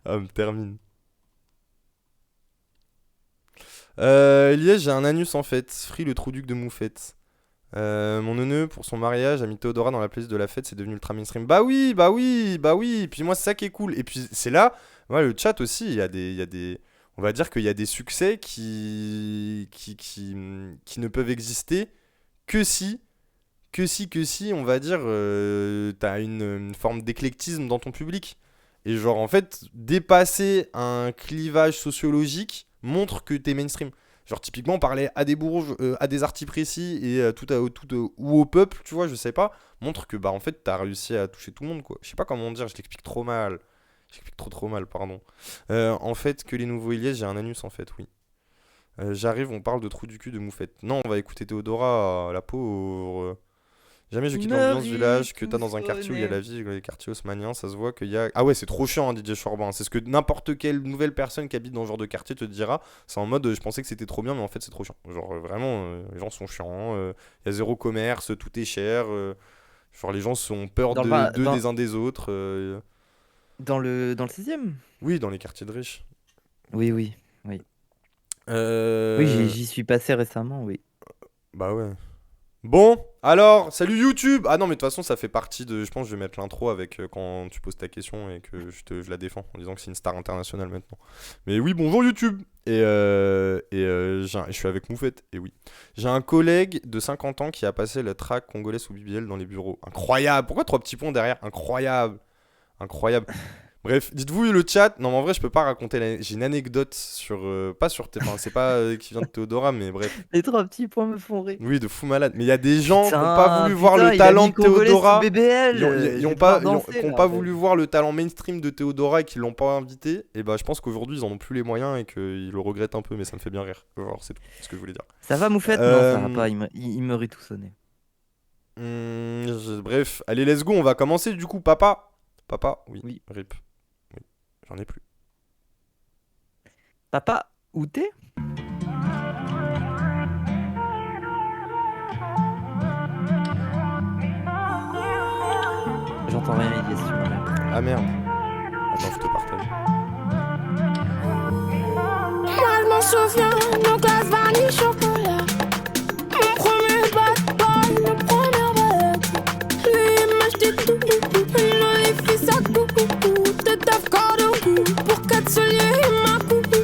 Ah, me termine. Elias, j'ai un anus en fait. Free le trou-duc de Moufette. Mon neuneu, pour son mariage, a mis Théodora dans la playlist de la fête, c'est devenu ultra mainstream. Bah oui, bah oui, bah oui. Et puis moi, c'est ça qui est cool. Et puis c'est là, ouais, le chat aussi, il y a des. On va dire qu'il y a des succès qui ne peuvent exister que si, on va dire, t'as une forme d'éclectisme dans ton public. Et genre, en fait, dépasser un clivage sociologique montre que t'es mainstream. Genre, typiquement, parler à des bourges, à des artis précis et ou au peuple, tu vois, je sais pas, montre que, bah, en fait, t'as réussi à toucher tout le monde, quoi. Je sais pas comment dire, je l'explique trop mal. Je l'explique trop mal, pardon. En fait, que les nouveaux Iliès, j'ai un anus, en fait, oui. J'arrive, on parle de trou du cul de Moufette. Non, on va écouter Théodora, la pauvre. Jamais je quitte l'ambiance du Marie village, que t'as dans un quartier où il y a la Poussonnet. vie, les quartiers haussmanniens, ça se voit qu'il y a. Ah ouais, c'est trop chiant, hein, DJ Chorban. C'est ce que n'importe quelle nouvelle personne qui habite dans ce genre de quartier te dira. C'est en mode, je pensais que c'était trop bien, mais en fait, c'est trop chiant. Genre, vraiment, les gens sont chiants. Il y a zéro commerce, tout est cher. Genre, les gens ont peur Dans le, vingt- d'eux, dans, des uns des autres. dans le 6e. Oui, dans les quartiers de riches. Oui, oui, oui. Oui, j'y Euh... j'y suis passé récemment, oui. Bah ouais. Bon, alors, salut YouTube! Ah non, mais de toute façon, ça fait partie de. Je pense que je vais mettre l'intro avec quand tu poses ta question et que je la défends en disant que c'est une star internationale maintenant. Mais oui, bonjour YouTube! Je suis avec Moufette, et oui. J'ai un collègue de 50 ans qui a passé le track congolais sous BBL dans les bureaux. Incroyable! Pourquoi trois petits points derrière? Incroyable! Incroyable! Bref, dites-vous le chat. Non, mais en vrai, je peux pas raconter. J'ai une anecdote sur. Pas sur. Enfin, c'est pas qui vient de Théodora, mais bref. Les 3 petits points me font rire. Oui, de fou malade. Mais il y a des gens qui n'ont pas Putain, voulu voir le il a talent mis de Congolais sous Théodora. BBL. Ils Je ont vais devoir pas, danser qui ont là. pas voulu voir le talent mainstream de Théodora et qui l'ont pas invité. Et bah, je pense qu'aujourd'hui, ils en ont plus les moyens et qu'ils le regrettent un peu, mais ça me fait bien rire. Alors, c'est tout ce que je voulais dire. Ça va, Moufette? Non, ça va Euh, pas. Il me rit tout sonné. Bref, allez, let's go. On va commencer du coup. Papa. Papa, oui. Oui. RIP. Oui. J'en ai plus. Papa, où t'es? J'entends rien, il est sur la- Ah merde. Attends, je te partage. Moi je m'en souviens, nos glaces vanille chocolat. Mon premier bad boy, mon premier bad. Lui il m'achetait tout, nous les filles ça coucou. De taf corps de cou, pour 4 souliers et ma coupe.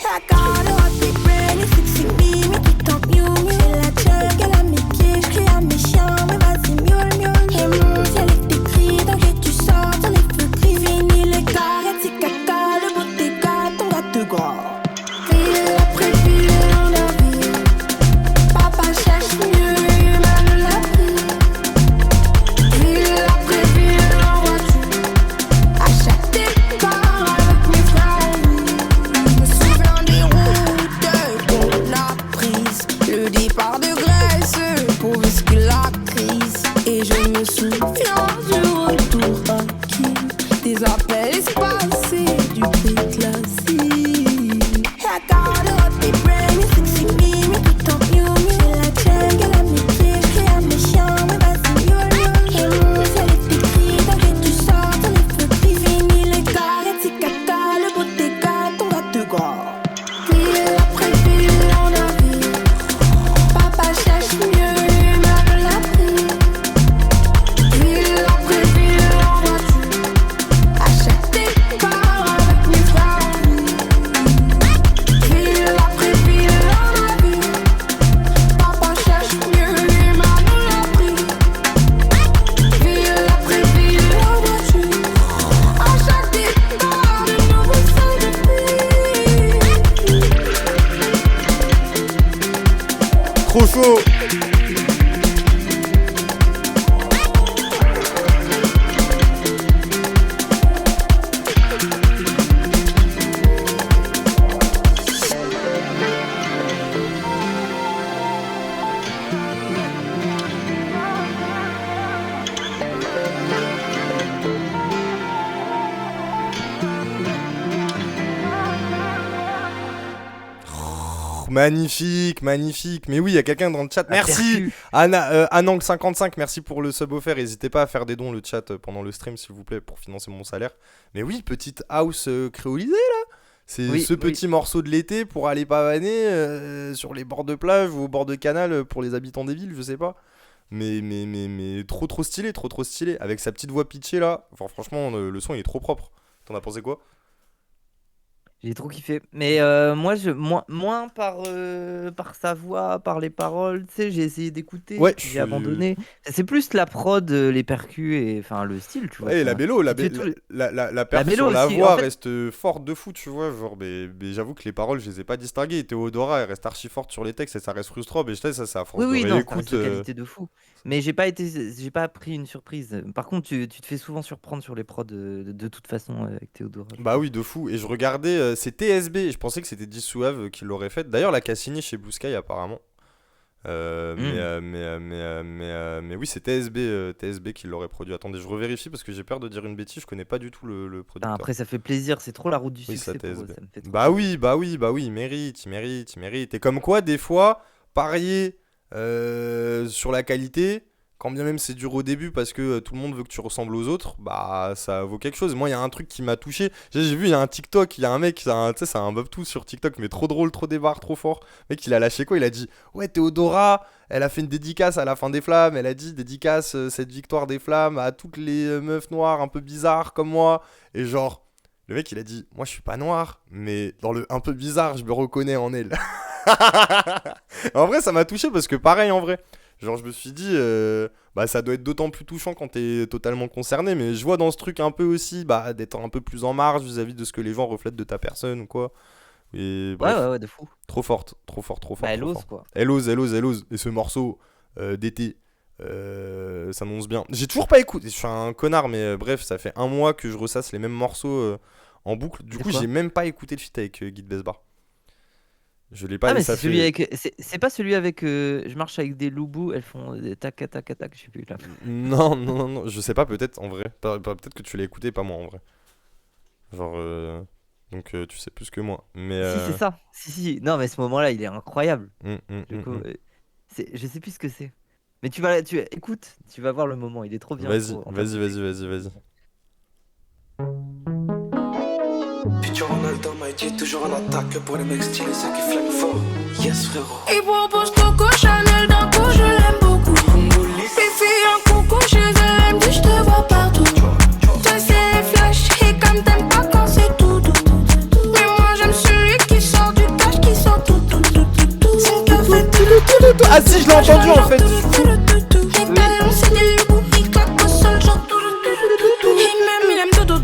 I got a hot big brain, il fixe mimi, tout en miou. J'ai la check, elle a mes pieds, j'crie à mes chiens, mais vas-y miaule miaule. Et mon ciel est écrit, t'inquiète tu sors, sur les feux gris. Fini les carettes, c'est caca, le beau tes gars, ton gars te gras. Ville après ville, on a vu. Papa cherche mieux, même la vie. Ville après ville, en voiture. À chaque départ avec mes frères. Je me souviens des routes qu'on a prises. Le départ de Grèce pour risquer la crise. Et je me souviens du retour acquis. Des appels espacés du prix classique. I got a hot big brain, il fixe mimi, tout en miou. J'ai la check, elle a mes pieds, j'crie à mes chiens, mais vas-y miaule miaule. Et mon ciel est écrit, t'inquiète tu sors, sur les feux gris. Fini les carettes, c'est caca, le beau tes gars, ton gars te gras. Ville après ville, on a vu. Papa cherche mieux, même la vie. Ville après ville, en voiture. À chaque Magnifique. Mais oui, il y a quelqu'un dans le chat. Merci. Anang55, merci pour le sub offert. N'hésitez pas à faire des dons le chat pendant le stream, s'il vous plaît, pour financer mon salaire. Mais oui, petite house créolisée là. C'est Oui, ce petit morceau de l'été pour aller pavaner sur les bords de plage ou au bord de canal pour les habitants des villes, je sais pas. Mais trop stylé, trop stylé. Avec sa petite voix pitchée là. Enfin, franchement, le son il est trop propre. T'en as pensé quoi? J'ai trop kiffé. Mais moi, moins par sa voix, par les paroles. Tu sais, j'ai essayé d'écouter, Ouais, puis j'ai abandonné. C'est plus la prod, les percus et enfin le style, tu vois. Ouais, la mélo, Tu fais tout le- la perf mélo sur la aussi, voix en fait. reste forte de fou, tu vois. Genre, mais j'avoue que les paroles, je les ai pas distinguées. Théodora, elle reste archi forte sur les textes et ça reste frustrant. Mais je sais, ça, c'est à force Oui, de non, ça réécoute. reste de qualité de fou. Mais j'ai pas pris une surprise. Par contre, tu te fais souvent surprendre sur les prods de toute façon avec Théodora. je Bah trouve. oui, de fou. Et je regardais, c'est TSB. Et je pensais que c'était Dissouave qui l'aurait fait. D'ailleurs, la Cassini chez Blue Sky, apparemment. Mais oui, c'est TSB qui l'aurait produit. Attendez, je revérifie parce que j'ai peur de dire une bêtise. Je connais pas du tout le Putain, producteur. après, ça fait plaisir. C'est trop la route du Oui, succès ça pour eux. TSB. Ça me fait trop Bah plaisir. oui, il mérite. Et comme quoi, des fois, parier sur la qualité, quand bien même c'est dur au début parce que tout le monde veut que tu ressembles aux autres, bah ça vaut quelque chose. Moi, il y a un truc qui m'a touché. J'ai vu, il y a un TikTok, il y a un mec, tu sais, c'est un tout sur TikTok, mais trop drôle, trop débarre, trop fort. Le mec, il a lâché quoi? Il a dit, ouais, Théodora, elle a fait une dédicace à la fin des flammes. Elle a dit, dédicace cette victoire des flammes à toutes les meufs noires un peu bizarres comme moi. Et genre. Le mec il a dit, moi je suis pas noir, mais dans le un peu bizarre, je me reconnais en elle. En vrai, ça m'a touché parce que pareil en vrai. Genre, je me suis dit, bah ça doit être d'autant plus touchant quand t'es totalement concerné, mais je vois dans ce truc un peu aussi, bah d'être un peu plus en marge vis-à-vis de ce que les gens reflètent de ta personne ou quoi. Et bref, Ouais, de fou. trop forte. Bah, elle Trop ose, forte. quoi. Elle ose. Et ce morceau d'été s'annonce bien. J'ai toujours pas écouté, je suis un connard, mais bref, ça fait un mois que je ressasse les mêmes morceaux en boucle. Du C'est coup, quoi? j'ai même pas écouté le feat avec Guy Besbar. Je l'ai pas Ah, et mais ça c'est celui fait. avec. C'est pas celui avec. Je marche avec des loubous, elles font des tac, tac, tac, tac, je sais plus là. Non, je sais pas, peut-être en vrai. Peut-être que tu l'as écouté, pas moi en vrai. Genre. Donc tu sais plus que moi. Mais. Si, c'est ça. Si. Non, mais ce moment-là, il est incroyable. hum, hum, Du hum, coup, hum. je sais plus ce que c'est. Mais écoute, tu vas voir le moment, il est trop bien. Vas-y, en termes de- vas-y. Futur Ronaldo m'a dit toujours en attaque pour les mecs stylés, ceux qui flinguent fort. Yes frérot. Il propose Coco Chanel d'un coup, je l'aime beaucoup. Les filles un coucou chez elles, elle me dit je te vois partout. Toi c'est flash et comme t'aimes pas quand c'est tout. Mais moi j'aime celui qui sort du cash, qui sort tout. C'est le café Ah si, je l'ai entendu en fait. Les talons c'est des loups, ils claquent au sol genre tout. Et même il aime dodo.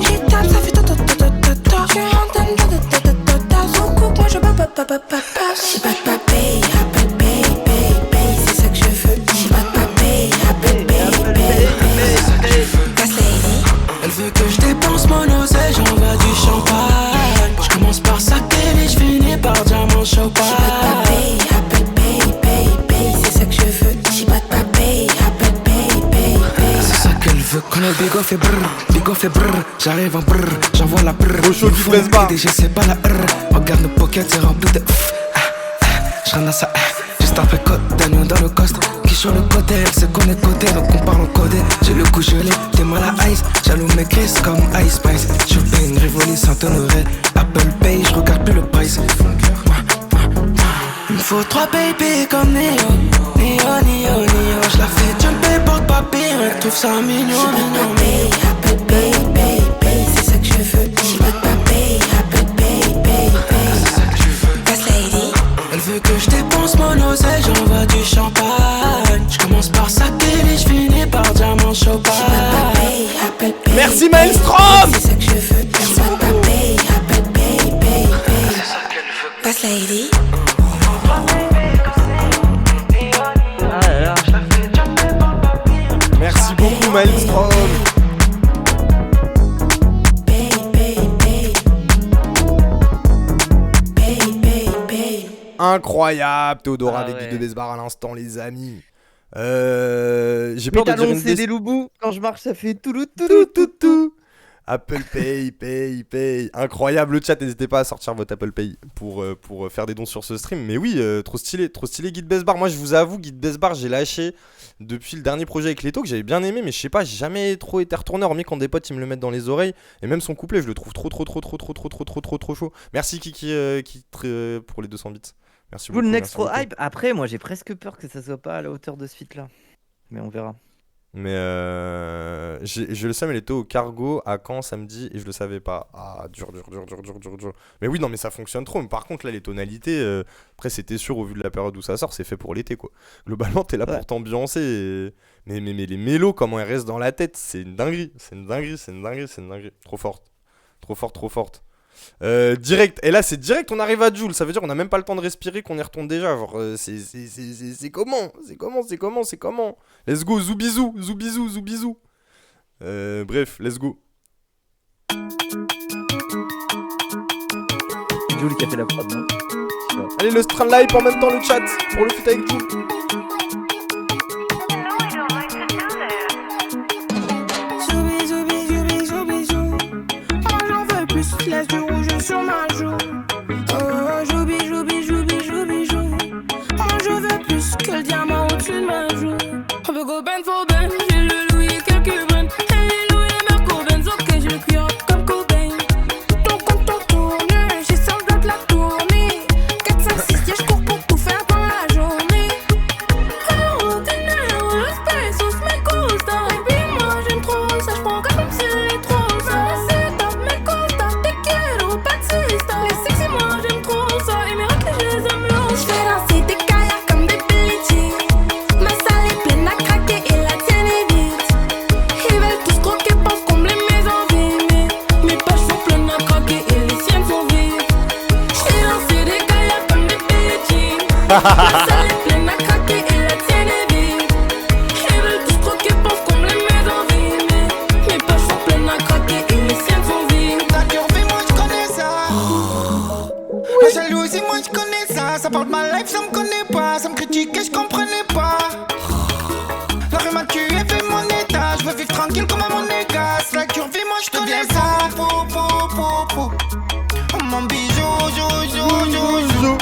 Il tape, ça fait toto. Je m'entends dodo. Son coupe, moi je pa. She bad baby, c'est ça que je veux. She bad baby, Gas lady. Elle veut que je dépense mon oseille, j'envoie du champagne. Je commence par saquer et je finis par diamant She champagne. bad baby, c'est ça que je veux. She bad baby. C'est ça qu'elle veut. Quand le bigo fait brrr, j'arrive en brrr, j'envoie la brrr. Au chaud, Guy Besbar. PDG, c'est pas la R. Regarde nos pockets, c'est rempli de j'ramasse ça, juste après côte d'agneau dans le coste. Qui sur le côté, elle sait qu'on est côté, donc on parle en codé. J'ai le cou gelé, t'es mal à ice. Jaloux mes crises comme Ice Spice. Je fais une Rivoli Saint-Honoré. Apple Pay, je regarde plus le price. Il me faut 3 baby comme Neo. Je la fais jumper porte-papier, elle trouve ça mignon. Baby, c'est ça que je veux. She bad baby. Gas lady. Elle veut que je dépense mon oseille, j'envoie du champagne. Je commence par saquer et je finis par diamant champagne. Merci Maelstrom. C'est ça que je veux. She bad baby. Gas lady. Ah là là. Merci beaucoup Maelstrom. Incroyable, Théodora Ah avec ouais. Guy de Besbar à l'instant, les amis. J'ai Mes peur de dire talons, une c'est des des... loubous. Quand je marche, ça fait toulout. Tout. Apple Pay, Pay. Incroyable le chat, n'hésitez pas à sortir votre Apple Pay pour faire des dons sur ce stream. Mais oui, trop stylé Guide Besbar. Moi je vous avoue, Guide Besbar, j'ai lâché depuis le dernier projet avec Leto que j'avais bien aimé, mais je sais pas, j'ai jamais trop été retourné, hormis quand des potes ils me le mettent dans les oreilles. Et même son couplet, je le trouve trop chaud. Merci Kiki pour les 200 bits. Merci Vous, le beaucoup. next merci beaucoup. trop hype. Après, moi, j'ai presque peur que ça soit pas à la hauteur de ce feat-là. Mais on verra. Mais je le sais, mais il était au cargo à Caen samedi et je le savais pas. Ah, dur. Mais oui, non, mais ça fonctionne trop. Mais par contre, là, les tonalités, après, c'était sûr au vu de la période où ça sort, c'est fait pour l'été, quoi. Globalement, t'es là Ouais. pour t'ambiancer. Mais les mélos, comment elles restent dans la tête, c'est une dinguerie. Trop forte. Direct, et là c'est direct, on arrive à Jul, ça veut dire on a même pas le temps de respirer qu'on y retourne déjà. Genre, c'est comment. Let's go, zoubizou. Bref, let's go. Jules qui a fait la prod, non? Allez, le strain live en même temps, le chat pour le feat avec Jul. Oh, j'en veux plus, laisse du rouge sur ma joue. Oh, joubi. Oh, je veux plus que le diamant au-dessus de ma joue. On peut go ben for ben, j'ai le Louis et quelques bennes. Et les Louis et Merco Benz, ok, je le cuire comme Cobain. Ton compte tourne, j'ai 100 blocs la tournée. 4, 5, 6, yeah, je cours pour tout faire dans la journée. Oh, dinero, los pesos me gustan. Baby, moi j'aime trop ça, j'prends comme si les trop ça. C'est top, me gusta, te quiero, patista. Les sexy, moi j'aime trop ça. Et mes rats, je les aime là. J'fais danser des kayaks comme des Billie Jean. Ma salle est pleine à craquer et la tienne est vide. Ils veulent tous croquer, pensent combler mes envies. Mais mes poches sont pleines à craquer et les siennes sont vides. J'fais danser des kayaks comme des Billie Jean. Ma salle est pleine à craquer et la tienne est vide. Ils veulent tous croquer, pensent combler mes envies. Mais mes poches sont pleines à craquer et les siennes sont vides. Ta curvie, moi je connais ça. La jalousie, moi je connais ça. Ça parle de ma life, ça me connaît pas. Ça me critique et je comprenais pas. La rue m'a tué, fait mon état. Je veux vivre tranquille comme un monégasque. La curvie, moi je connais ça. Pou. Oh, mon bijou, jou.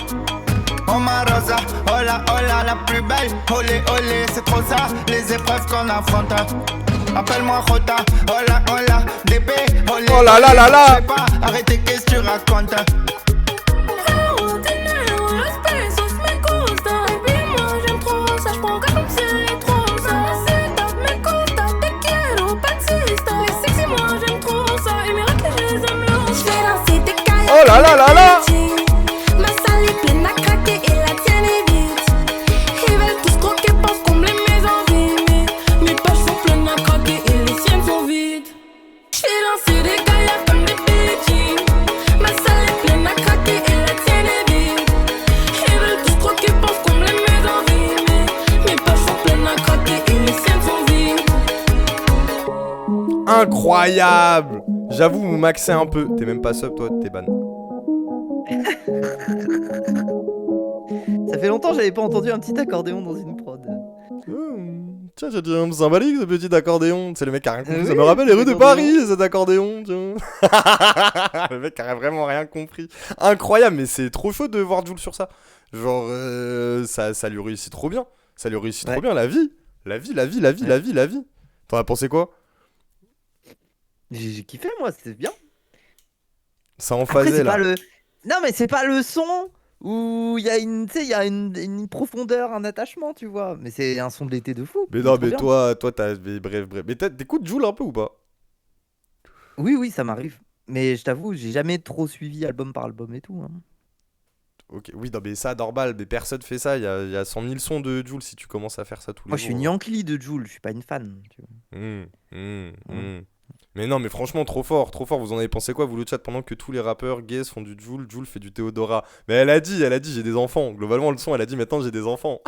Oh ma rosa, oh la, la plus belle. Olé, c'est trop ça. Les épreuves qu'on affronte. Appelle-moi Rota, oh la, DB, olé. Oh là là là là. Je sais pas, arrêtez, qu'est-ce que tu racontes? Oh, dinero, los pesos me gustan. Baby, moi j'aime trop ça, j'prends comme si les trop ça. C'est top, me gusta, te quiero, patista. Les sexy, moi j'aime trop ça. Et mes rats, je les aime là. J'fais danser des kayaks. Oh là là là là. Ma salle est pleine à craquer et la tienne est vide. Ils veulent tous croquer, pensent combler mes envies. Mais mes poches sont pleines à craquer et les siennes sont vides. J'fais danser des kayaks comme des Billie Jean. Ma salle est pleine à craquer et la tienne est vide. Ils veulent tous croquer, pensent combler mes envies. Mais mes poches sont pleines à craquer et les siennes sont vides. Incroyable. J'avoue, vous maxez un peu. T'es même pas sub, toi, t'es ban. Ça fait longtemps que j'avais pas entendu un petit accordéon dans une prod. Tiens, j'ai dit un symbolique ce petit accordéon. C'est le mec qui a rien compris. Oui, Ça me rappelle les rues de l'accordéon. Paris, cet accordéon. Tiens. Le mec qui a vraiment rien compris. Incroyable, mais c'est trop chaud de voir Jul sur ça. Genre, ça lui réussit trop bien. Ça lui réussit trop Ouais. bien, la vie. La vie. T'en as pensé quoi? J'ai kiffé, moi, c'est bien. Ça en Après, faisait c'est là. pas le. Non, mais c'est pas le son où il y a une, tu sais, il y a une profondeur, un attachement, tu vois. Mais c'est un son de l'été de fou. Mais c'est non, trop mais bien. toi, t'as. Mais bref. Mais t'écoutes Jul un peu ou pas? Oui, ça m'arrive. Mais je t'avoue, j'ai jamais trop suivi album par album et tout. Hein. Ok, oui, non, mais ça, normal, mais personne fait ça. Il y a 100 000 sons de Jul si tu commences à faire ça tous les Moi, je jours. suis une Yankee de Jul, je suis pas une fan. Tu vois. Mais non, mais franchement, trop fort. Vous en avez pensé quoi, vous, le chat, pendant que tous les rappeurs gays font du Jul, Jul fait du Théodora. Mais elle a dit, j'ai des enfants. Globalement, le son, elle a dit, maintenant, j'ai des enfants.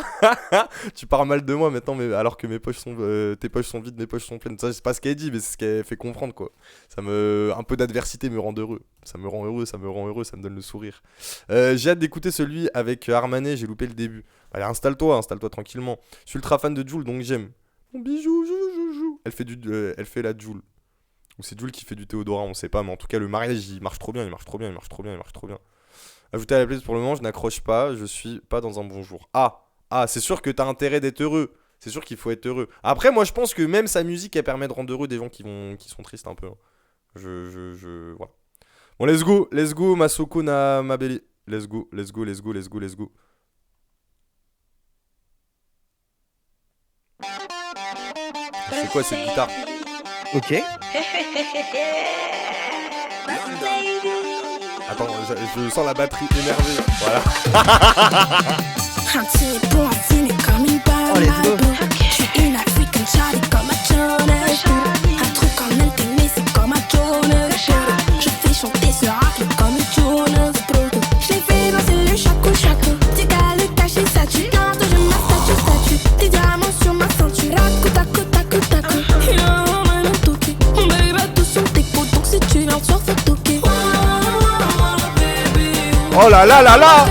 Tu parles mal de moi maintenant, mais alors que mes poches sont, tes poches sont vides, mes poches sont pleines. Ça, c'est pas ce qu'elle dit, mais c'est ce qu'elle fait comprendre, quoi. Un peu d'adversité me rend heureux. Ça me rend heureux, ça me donne le sourire. J'ai hâte d'écouter celui avec Armanet, j'ai loupé le début. Allez, installe-toi tranquillement. Je suis ultra fan de Jul, donc j'aime. Mon bijou, jou. Elle fait la Jul. Ou c'est Jules qui fait du Théodora, on sait pas, mais en tout cas, le mariage, il marche trop bien. Ajouter à la playlist pour le moment, je n'accroche pas, je suis pas dans un bon jour. Ah, c'est sûr que t'as intérêt d'être heureux. C'est sûr qu'il faut être heureux. Après, moi, je pense que même sa musique, elle permet de rendre heureux des gens qui sont tristes un peu. Hein. Voilà. Bon, let's go, Masoko na Mabeli. Let's go. C'est quoi cette guitare? Ok. Attends, je sens la batterie énervée. Voilà. Un tiré pour un fumer comme une balle. Oh, let's go. Je suis une African Charlie comme un Jonas. Un truc en LTN, c'est comme un Jonas. Je fais chanter ce rap comme une Jonas. Je l'ai fait danser le chaco. T'es qu'à le cacher, ça tue. Bientôt je statue. Des diamants sur ma ceinture. Taco. Il a un man en toqué. On baby tout sur tes côtes. Donc si tu viens sur faut toquer. Oh là là là là.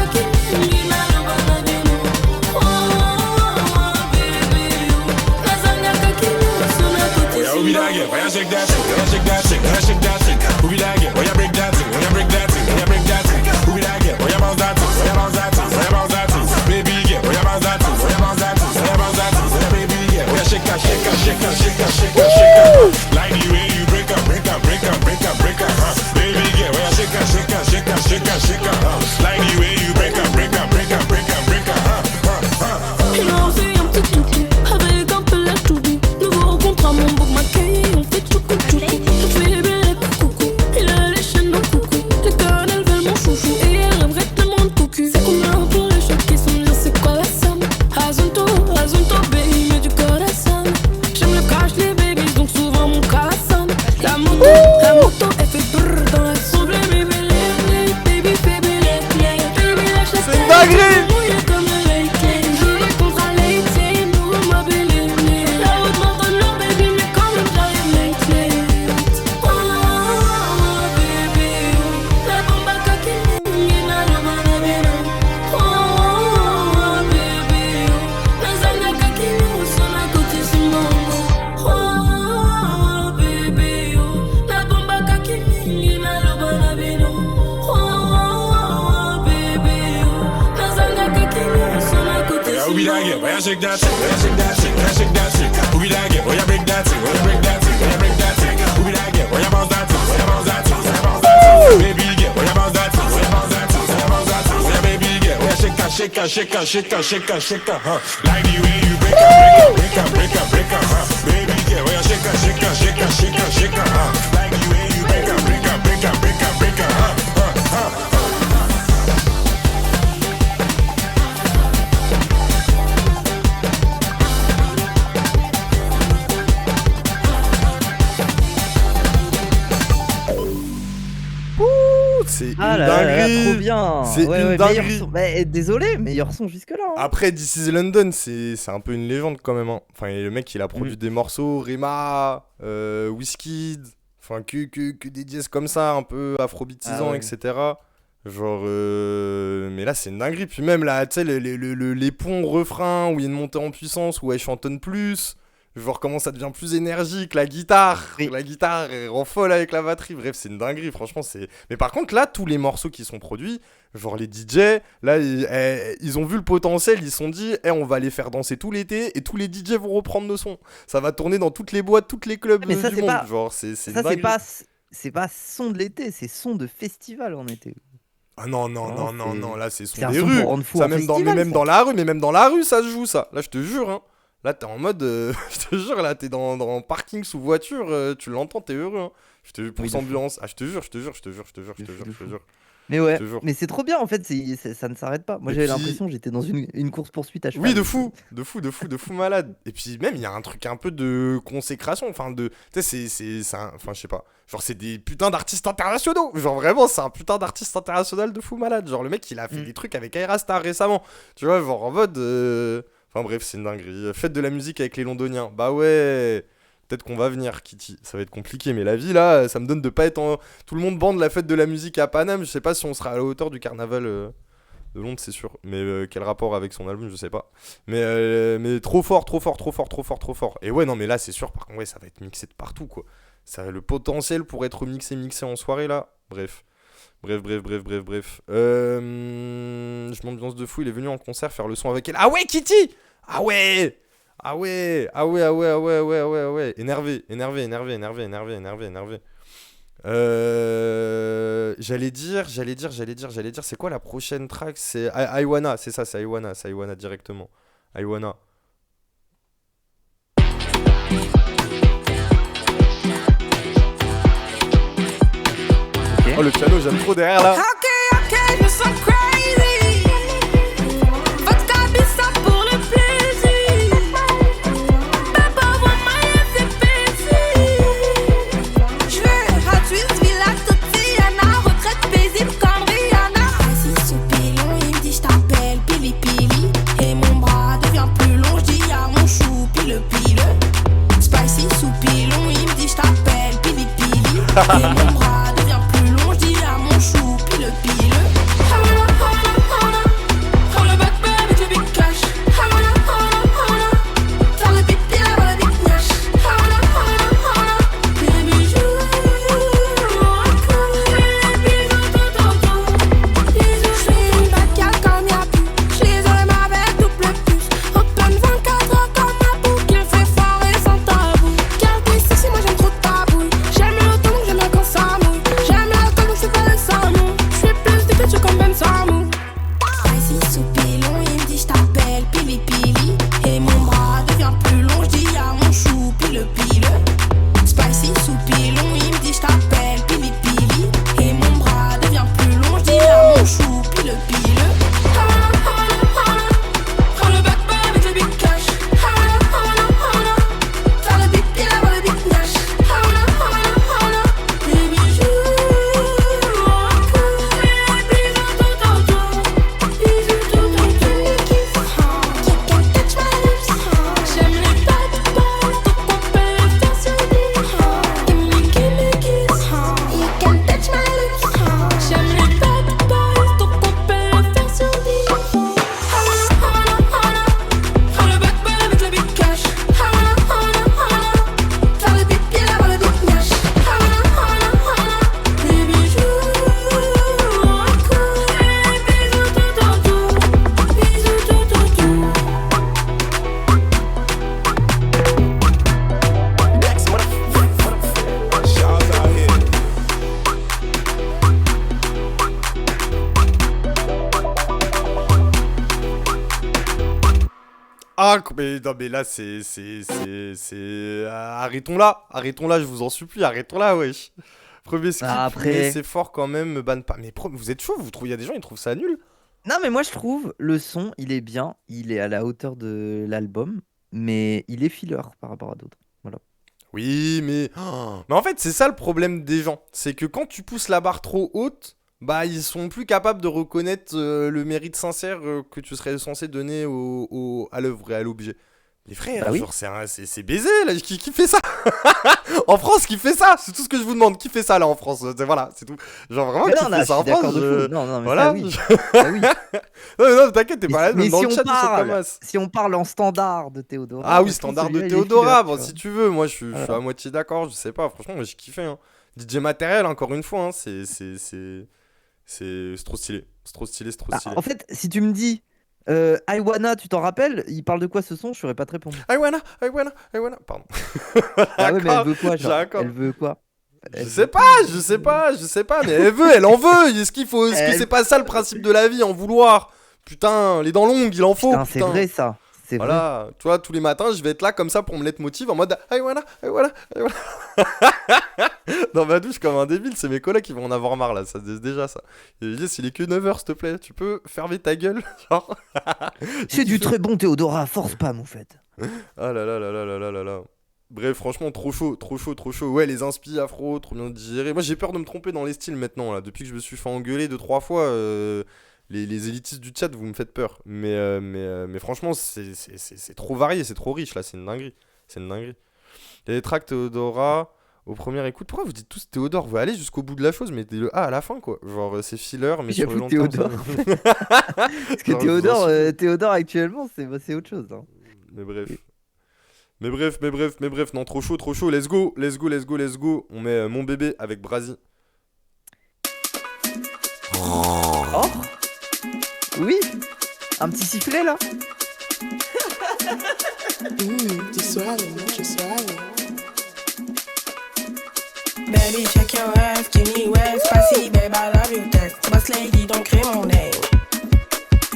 Il a osé un petit toutou, avec un peu la toubou. Nouveau rencontre à mon bouc maquillé, on fait tchoukou. Je fais bébé coucou, il a les chaînes dans le coucou. Les cannes elles veulent mon chouchou, et elle aimerait tellement de cocu. C'est combien pour les choquer sans me dire c'est quoi la somme. Azonto, baby, mais du corazon. J'aime le cash, les babies, donc souvent mon corazon. La moto, elle fait brrr dans la souble. Baby, fait bélé, baby, lâche la C'est une dinguerie. Shake that shit, who be that get? Where you break that shit, where you break that shit, where you break that shit, who be that get? Where you bounce that shit, where you bounce that shit, where you bounce that shit, baby get? Where you bounce that shit, where you bounce that shit, where you bounce that shit, where baby get? Where shake her, huh? Like the way you break her, huh? Baby get? Where you shake her, huh? Like the way you break her, huh? C'est une Ah là là, dinguerie. trop bien. C'est une dinguerie. Désolé, meilleur son jusque-là. Hein. Après, This is London, c'est un peu une légende quand même. Hein. Enfin, le mec, il a produit des morceaux, Rema, Wizkid, enfin, que des dièses comme ça, un peu afrobeatisants, ouais. etc. Genre, mais là, c'est une dinguerie. Puis même, là, tu sais, les ponts refrains où il y a une montée en puissance, où elle chantonne plus. Genre, comment ça devient plus énergique, la guitare. Oui. La guitare, elle rend folle avec la batterie. Bref, c'est une dinguerie, franchement. Mais par contre, là, tous les morceaux qui sont produits, genre les DJ, là, ils ont vu le potentiel, ils se sont dit, on va les faire danser tout l'été et tous les DJ vont reprendre nos sons. Ça va tourner dans toutes les boîtes, tous les clubs Mais ça, du c'est monde. pas- Genre, c'est une Ça, dinguerie. c'est pas son de l'été, c'est son de festival en été. Ah non, c'est- là, c'est c'est son un des son rues. pour rendre fou Ça, en même festival, même ça. dans la rue, mais même dans la rue, ça se joue, ça. Là, je te jure, hein. Là, t'es en mode. Je te jure, là, t'es dans parking sous voiture, tu l'entends, t'es heureux, hein. Pour Oui, de s'ambiance. Ah, je te jure. Mais ouais, Je te jure. mais c'est trop bien en fait, ça ne s'arrête pas. Moi Et j'avais puis- l'impression que j'étais dans une course-poursuite à cheval. Oui, de fou malade. Et puis même, il y a un truc un peu de consécration, enfin tu sais, enfin je sais pas, genre c'est des putains d'artistes internationaux, genre vraiment c'est un putain d'artiste international de fou malade, genre le mec il a fait des trucs avec Ayra Star récemment, tu vois, genre en mode, enfin bref c'est une dinguerie. Fête de la musique avec les Londoniens, bah ouais. Peut-être qu'on va venir, Kitty. Ça va être compliqué, mais la vie, là, ça me donne de pas être en... Tout le monde bande la fête de la musique à Paname. Je sais pas si on sera à la hauteur du carnaval De Londres, c'est sûr. Mais quel rapport avec son album, je sais pas. Mais trop fort, trop fort, trop fort, trop fort, trop fort. Et ouais, non, mais là, c'est sûr, par contre, ouais, ça va être mixé de partout, quoi. Ça a le potentiel pour être mixé en soirée, là. Bref. Bref. Je m'ambiance de fou, il est venu en concert faire le son avec elle. Ah ouais, Kitty! Ah ouais! Ah ouais! Énervé. J'allais dire, c'est quoi la prochaine track? C'est Aiwana, c'est ça, c'est Aiwana directement. Aiwana. Ok. Oh, le piano, j'aime trop derrière là. Ok, je me sens crazy. Vodka, ça pour le plaisir. Papa, voit ma life, c'est busy. Je veux Hot Wheels, Villa, Tatiana, retraite paisible comme Rihanna. Assis sous pilon, il me dit j't'appelle Pili Pili. Et mon bras devient plus long, j'dis à mon chou, pile. Spicy sous pilon, il me dit j't'appelle Pili Pili. Et mon bras devient plus long, j'dis à mon chou, pile. Prends le bac avec le big cash. Faire le pipi avant la big nash. Les bijoux, les bisous tout autour. Bisous, j'fais une baccale comme y'a plus. J'l'isolais avec double puce. Open 24 heures comme ma boucle. Il fait fort et sans tabou. Gardez sexy, moi j'aime trop ta bouille. J'aime le ton, j'aime bien quand ça mouille. J'aime le ton, donc c'est pas le salon. J'fais plus de que comme Ben Samou. Ici sous pilon, il me dit j't'appelle Pili Pili. Et mon bras devient plus long, j'dis à mon chou, pile. Spicy sous pilon, il me dit j't'appelle Pili Pili. Et mon bras devient plus long, j'dis à mon chou, pile. Prends le bac avec le big cash. Faire le big pill avant le big nash. Les bijoux, les bisous tout autour. Bisous tout autour. You can touch my lips. J'aime les bad boys, donc on peut les faire sur des. Give me kiss. You can touch my lips. J'aime les bad boys, donc on peut les faire sur des. Prends le bac avec le big cash. Faire le big pill avant le big nash. Les bijoux, les bisous tout autour. Bisous tout autour. Shout out here. Ah, mais non, mais là, arrêtons là, je vous en supplie, arrêtons là, wesh. Premier skip, Après- mais c'est fort quand même, me banne pas. Mais vous êtes chaud, vous trouvez, il y a des gens, ils trouvent ça nul. Non, mais moi je trouve le son, il est bien, il est à la hauteur de l'album, mais il est filler par rapport à d'autres. Oui, mais... mais en fait, c'est ça le problème des gens. C'est que quand tu pousses la barre trop haute, bah, ils sont plus capables de reconnaître le mérite sincère que tu serais censé donner à l'œuvre et à l'objet. Les frères, Bah oui. genre, c'est baisé, là, qui fait ça? En France, qui fait ça? C'est tout ce que je vous demande, qui fait ça, là, en France? Voilà, c'est tout. Genre, vraiment, Mais qui non, fait là, ça je en suis d'accord France? de fou. Non, mais Voilà. ça oui. Ça, oui. Non, mais non, t'inquiète, t'es pas là, Mais même dans si le on chat, ils sont comme parle, as. si on parle en standard de Théodora. Ah oui, je trouve standard de celui-là, il est Théodora, filler, bon, tu si vois. tu veux, moi je suis Voilà. à moitié d'accord, je sais pas, franchement, moi j'ai kiffé. Hein. DJ Matériel, encore une fois, hein, c'est trop stylé. C'est trop stylé, c'est trop Bah, stylé. en fait, si tu me dis Aiwana, tu t'en rappelles? Il parle de quoi ce son? Je saurais pas te répondre. Aiwana, pardon. Ah ouais, mais elle veut quoi, J'ai genre un corps. Elle veut quoi? Je sais pas, mais elle en veut. Est-ce que Elle- c'est pas ça le principe de la vie, en vouloir? Putain, les dents longues, il en faut. Putain, c'est putain. vrai ça. C'est vrai. Voilà, tu vois, tous les matins, je vais être là comme ça pour me leitmotiv en mode Aiwana. Dans ma douche comme un débile, c'est mes collègues qui vont en avoir marre là, ça c'est déjà ça. Et je dis, s'il est que 9h, s'il te plaît, tu peux fermer ta gueule. Genre. C'est du très bon Théodora, force pas, mon fait. Ah là là là là là là là là. Bref, franchement, trop chaud. Ouais, les inspi afro, trop bien digéré. Moi, j'ai peur de me tromper dans les styles maintenant là. Depuis que je me suis fait engueuler 2-3 fois, les élitistes du chat, vous me faites peur. Mais franchement, c'est trop varié, c'est trop riche là, c'est une dinguerie. Il y a des tracks Théodora. au premier écoute. Pourquoi vous dites tous Théodore? Vous allez jusqu'au bout de la chose, mettez le A à la fin, quoi. Genre, c'est filler, mais sur le J'avoue, long terme. Théodore. Parce que Genre, je vous en Théodore actuellement, c'est autre chose. Hein. Mais bref. Mais bref, non, trop chaud, let's go. On met Mon bébé avec Brazy. Oh oui. Un petit sifflet là. Tu swallow, tu swallow. Baby, check your ass, Jimmy West, Passy, babe, I love you, test. Boss lady, don't crie mon name.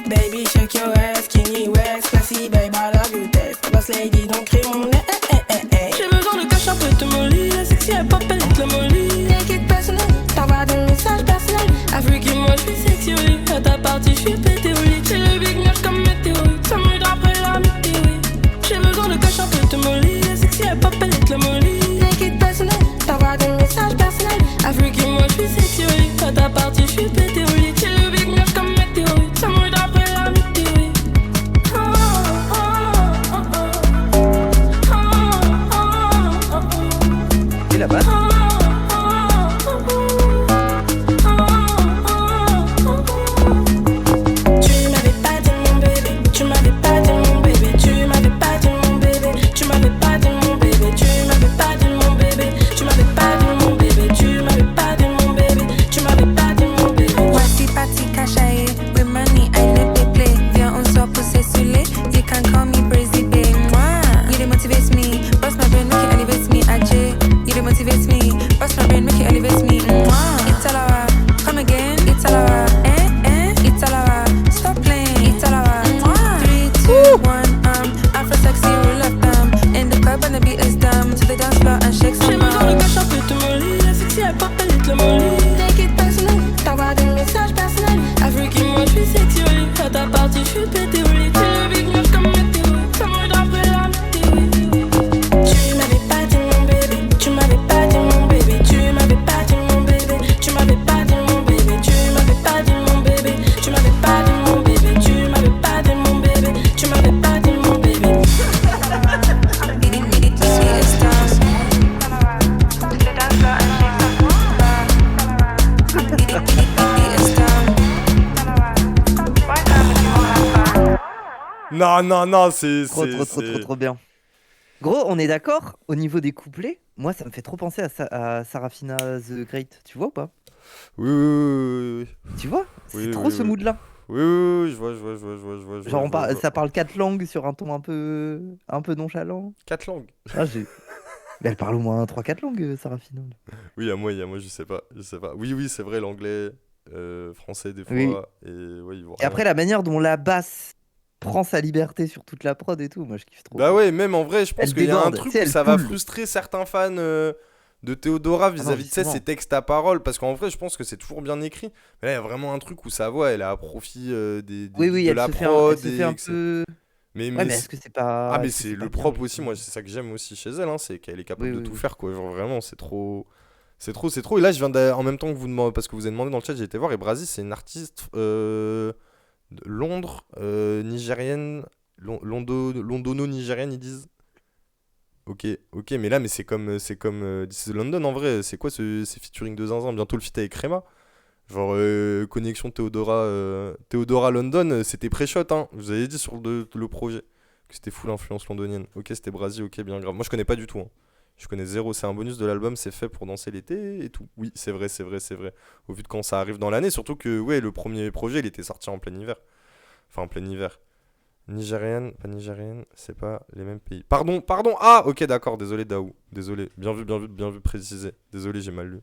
Baby, check your ass, Jimmy West, Passy, babe, I love you, test. Boss lady, don't crie mon name. J'ai besoin de cash un peu de molly, la sexy, elle pop, elle est le molly. Take it personal, t'envoies des messages personnels. Afrique, moi, je suis sexy, oui. À ta partie, je suis pété, oui. J'ai le big nuage comme météorite, ça me après la météo, oui. J'ai besoin de cash un peu de molly, la sexy, elle pop, elle est le molly. Take it personal, t'envoies des messages personnels. Afrique, moi, je suis sexy, oui. À ta partie, je suis pété, oui. J'ai le big nuage comme météorite, ça me après la météo, oui. Et la basse. Non, c'est Trop bien. Gros, on est d'accord au niveau des couplets. Moi, ça me fait trop penser à Sarafina The Great. Tu vois ou pas? Oui. Tu vois? C'est Oui, trop oui, ce oui. mood-là. Oui, je vois. Genre, je vois. ça parle 4 langues sur un ton un peu nonchalant. 4 langues. Ah, Mais elle parle au moins 3-4 langues, Sarafina. Oui, à moi, je sais pas. Oui, c'est vrai, l'anglais, français des fois. Oui. Et, ouais, Et après, la manière dont la basse prend sa liberté sur toute la prod et tout, moi je kiffe trop. Bah ouais, même en vrai, je pense Elle qu'il y a un déborde, truc tu sais, où elle ça va coule. frustrer certains fans de Théodora vis-à-vis de justement. ses textes à parole. Parce qu'en vrai, je pense que c'est toujours bien écrit. Mais là, il y a vraiment un truc où sa voix, elle est à profit Oui, de elle la se prod. fait un peu. Mais Ouais, mais est-ce que c'est pas. Ah, mais est-ce que c'est pas le bien, propre aussi, justement moi, c'est ça que j'aime aussi chez elle, hein, c'est qu'elle est capable Oui, de oui, tout oui. faire, quoi. Genre vraiment, c'est trop. C'est trop. Et là, je viens en même temps que vous demandez, parce que vous avez demandé dans le chat, j'ai été voir. Et Brazy, c'est une artiste de Londres, nigérienne, londono-nigérienne, ils disent. Ok, mais là, mais c'est comme This is London en vrai. C'est quoi ces featuring de zinzin? Bientôt le feat avec Rema. Genre, connexion Théodora London, c'était pré-shot, hein. Je vous avais dit sur le projet que c'était full influence londonienne. Ok, c'était Brazy, ok, bien grave. Moi, je connais pas du tout, hein. Je connais zéro. C'est un bonus de l'album, c'est fait pour danser l'été et tout. Oui, c'est vrai. Au vu de quand ça arrive dans l'année, surtout que, ouais, le premier projet, il était sorti en plein hiver. Enfin, en plein hiver. Nigérienne, pas nigérienne, c'est pas les mêmes pays. Pardon. Ah, ok, d'accord, désolé, Daou. Désolé. Bien vu, précisé. Désolé, j'ai mal lu.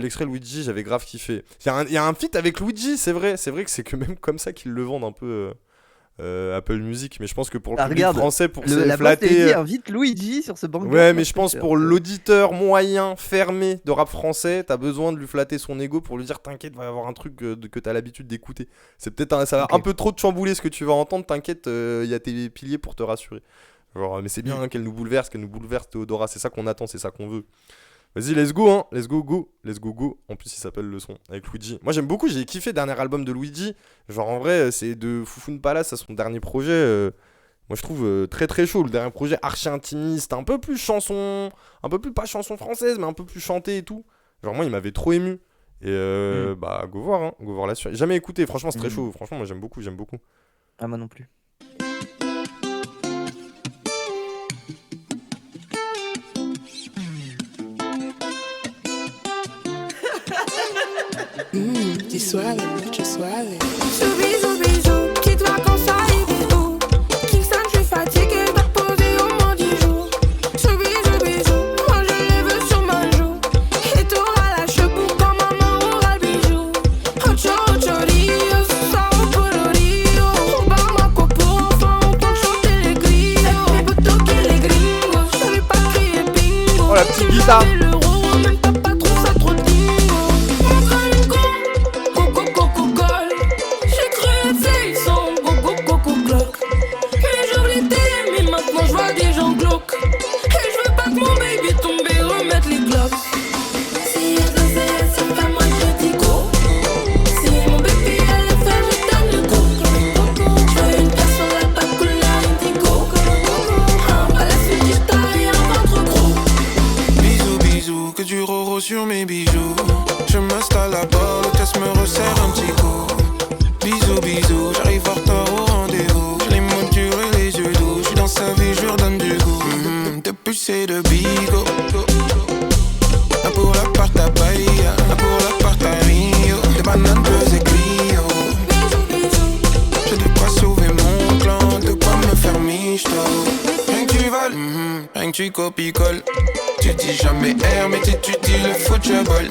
L'extrait Luigi, j'avais grave kiffé. Il y a un feat avec Luigi, c'est vrai que c'est que même comme ça qu'ils le vendent un peu Apple Music, mais je pense que pour le public regarde, français, pour se La boss flatter. lady invite Luigi sur ce banc. Ouais, mais je pense pour l'auditeur moyen, fermé de rap français, t'as besoin de lui flatter son ego pour lui dire t'inquiète, va y avoir un truc que t'as l'habitude d'écouter. C'est peut-être ça va Ok. un peu trop te chambouler ce que tu vas entendre, t'inquiète, y a tes piliers pour te rassurer. Genre, mais c'est bien qu'elle nous bouleverse Théodora, c'est ça qu'on attend, c'est ça qu'on veut. Vas-y, let's go, hein. Let's go. En plus, il s'appelle Le Son avec Luigi. Moi, j'aime beaucoup, j'ai kiffé le dernier album de Luigi. Genre, en vrai, c'est de Foufoune Palace à son dernier projet. Moi, je trouve très très chaud. Le dernier projet, archi intimiste, un peu plus chanson, un peu plus pas chanson française, mais un peu plus chanté et tout. Genre, moi, il m'avait trop ému. Et bah, go voir la suite. Jamais écouté, franchement, c'est très chaud. Franchement, moi, j'aime beaucoup. Ah, moi non plus. T'es suave, je suave. Bisous, bisous, petite vacances à Ibiza. Kingston, je suis fatiguée de poser au moins 10 jours. Bisous, bisous, moi je les veux sur ma joue. Et t'auras la cheveux quand maman aura le bijou. Ocho, ocho, Rio, Sao Paulo, Rio. On bat ma copo pour enfin entendre chanter les grillos. Les potos qui les gringos, je savais pas crier bingo. Oh, la petite guitare. Même pas trop ça, trop dingo. Mon crâne Coca-Cola. J'ai cru être safe sans Coca-Cola. Mais j'ouvre les télés, mais maintenant je vois des gens glauques. Et je veux pas que mon baby tombe et remette les glocks. Si elle se fait, c'est pas moi je dis go. Si mon baby elle est fait, je donne le go. Je veux une place sur la bague couleur indigo. Un bras la suite du taille et un ventre gros. Bisous, bisous, que du roro sur mes bijoux. Je m'installe à bord, l'hôtesse me resserre un petit coup. Bisous, bisous, j'arrive en retard au rendez-vous. J'ai les mots durs et les yeux doux. J'suis dans sa vie, je redonne du goût. De puce et de bigo. Un pour l'appart à Bahia, un pour l'appart à Rio. Des bananes, deux et Clio. J'ai de quoi sauver mon clan, de quoi me faire michto. Rien que tu voles, rien que tu copies-colles. Tu dis jamais R, mais tu dis le football.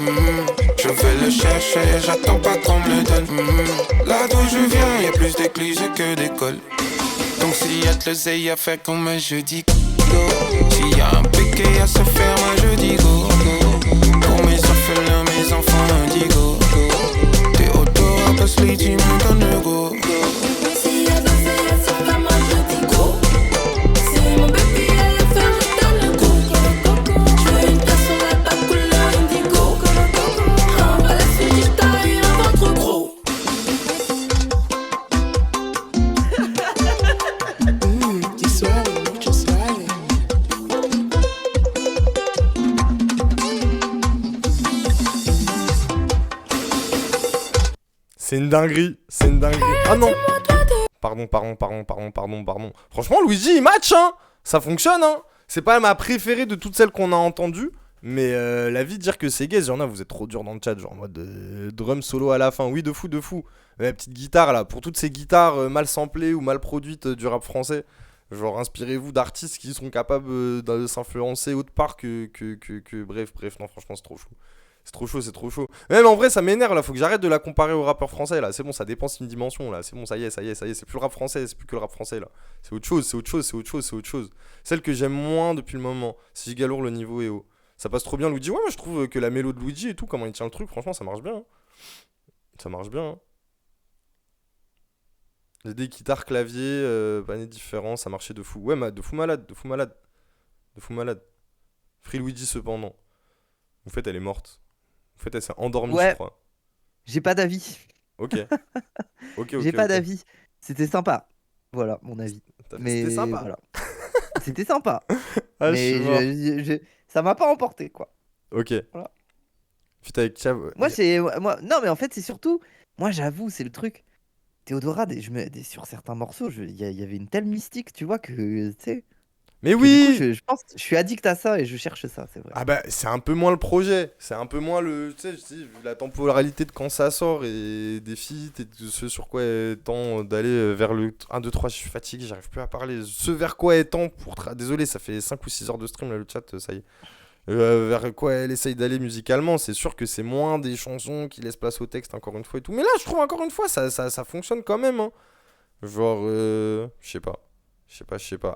Je vais le chercher, j'attends pas qu'on me le donne. Là d'où je viens, y'a plus d'églises que d'écoles. Donc s'il y a de l'oseille à faire comme moi je dis go. S'il y a un péqué à se faire, moi je dis go. Pour mes orphelins, mes enfants indigo. T'es auto, passe les tu me donnes le go. Si elle veut faire, c'est pas moi je dis go. Si mon baby elle est fait, je donne le go. Je veux une place sur la bague couleur indigo. Un bras la suite du taille et un ventre gros. T'es suave, je suave. C'est une dinguerie. Ah non. Pardon. Franchement, Luigi, il match, hein. Ça fonctionne, hein. C'est pas ma préférée de toutes celles qu'on a entendues. Mais la vie de dire que c'est gaze, il y en a, vous êtes trop dur dans le chat, genre en mode drum solo à la fin. Oui, de fou. La petite guitare là, pour toutes ces guitares mal samplées ou mal produites du rap français, genre inspirez-vous d'artistes qui sont capables de s'influencer autre part que bref, non, franchement, c'est trop chaud. C'est trop chaud. Même en vrai, ça m'énerve là, faut que j'arrête de la comparer au rappeur français là. C'est bon, ça dépense une dimension là. C'est bon, ça y est. C'est plus le rap français, c'est plus que le rap français là. C'est autre chose. Celle que j'aime moins depuis le moment. Si Galour, le niveau est haut. Ça passe trop bien, Luigi. Ouais, moi je trouve que la mélo de Luigi et tout, comment il tient le truc, franchement, ça marche bien. Hein. Ça marche bien. Hein. Les des guitares, clavier, panier différents, ça marchait de fou. Ouais, de fou malade. Free Luigi cependant. En fait, elle est morte. En fait, elle s'est endormie, Ouais. je crois. J'ai pas d'avis. Ok. J'ai pas d'avis. C'était sympa. Voilà mon avis. Mais C'était sympa. voilà. C'était sympa. Ah, Mais je suis mort. ça m'a pas emporté quoi. Ok. Voilà. Putain, avec Cav. Moi, non mais en fait c'est surtout, moi j'avoue c'est le truc. Théodora, sur certains morceaux, il y avait une telle mystique, tu vois que tu sais. Mais que du oui. coup, je pense, je suis addict à ça et je cherche ça, c'est vrai. Ah bah c'est un peu moins le projet, c'est un peu moins le, tu sais, je dis, vu la temporalité de quand ça sort et des feats et de ce sur quoi elle tend d'aller vers le 1, 2, 3, je suis fatigué, j'arrive plus à parler, ce vers quoi elle tend pour, désolé ça fait 5 ou 6 heures de stream là le chat, ça y est, vers quoi elle essaye d'aller musicalement, c'est sûr que c'est moins des chansons qui laissent place au texte encore une fois et tout, mais là je trouve encore une fois ça fonctionne quand même, hein. Genre, je sais pas.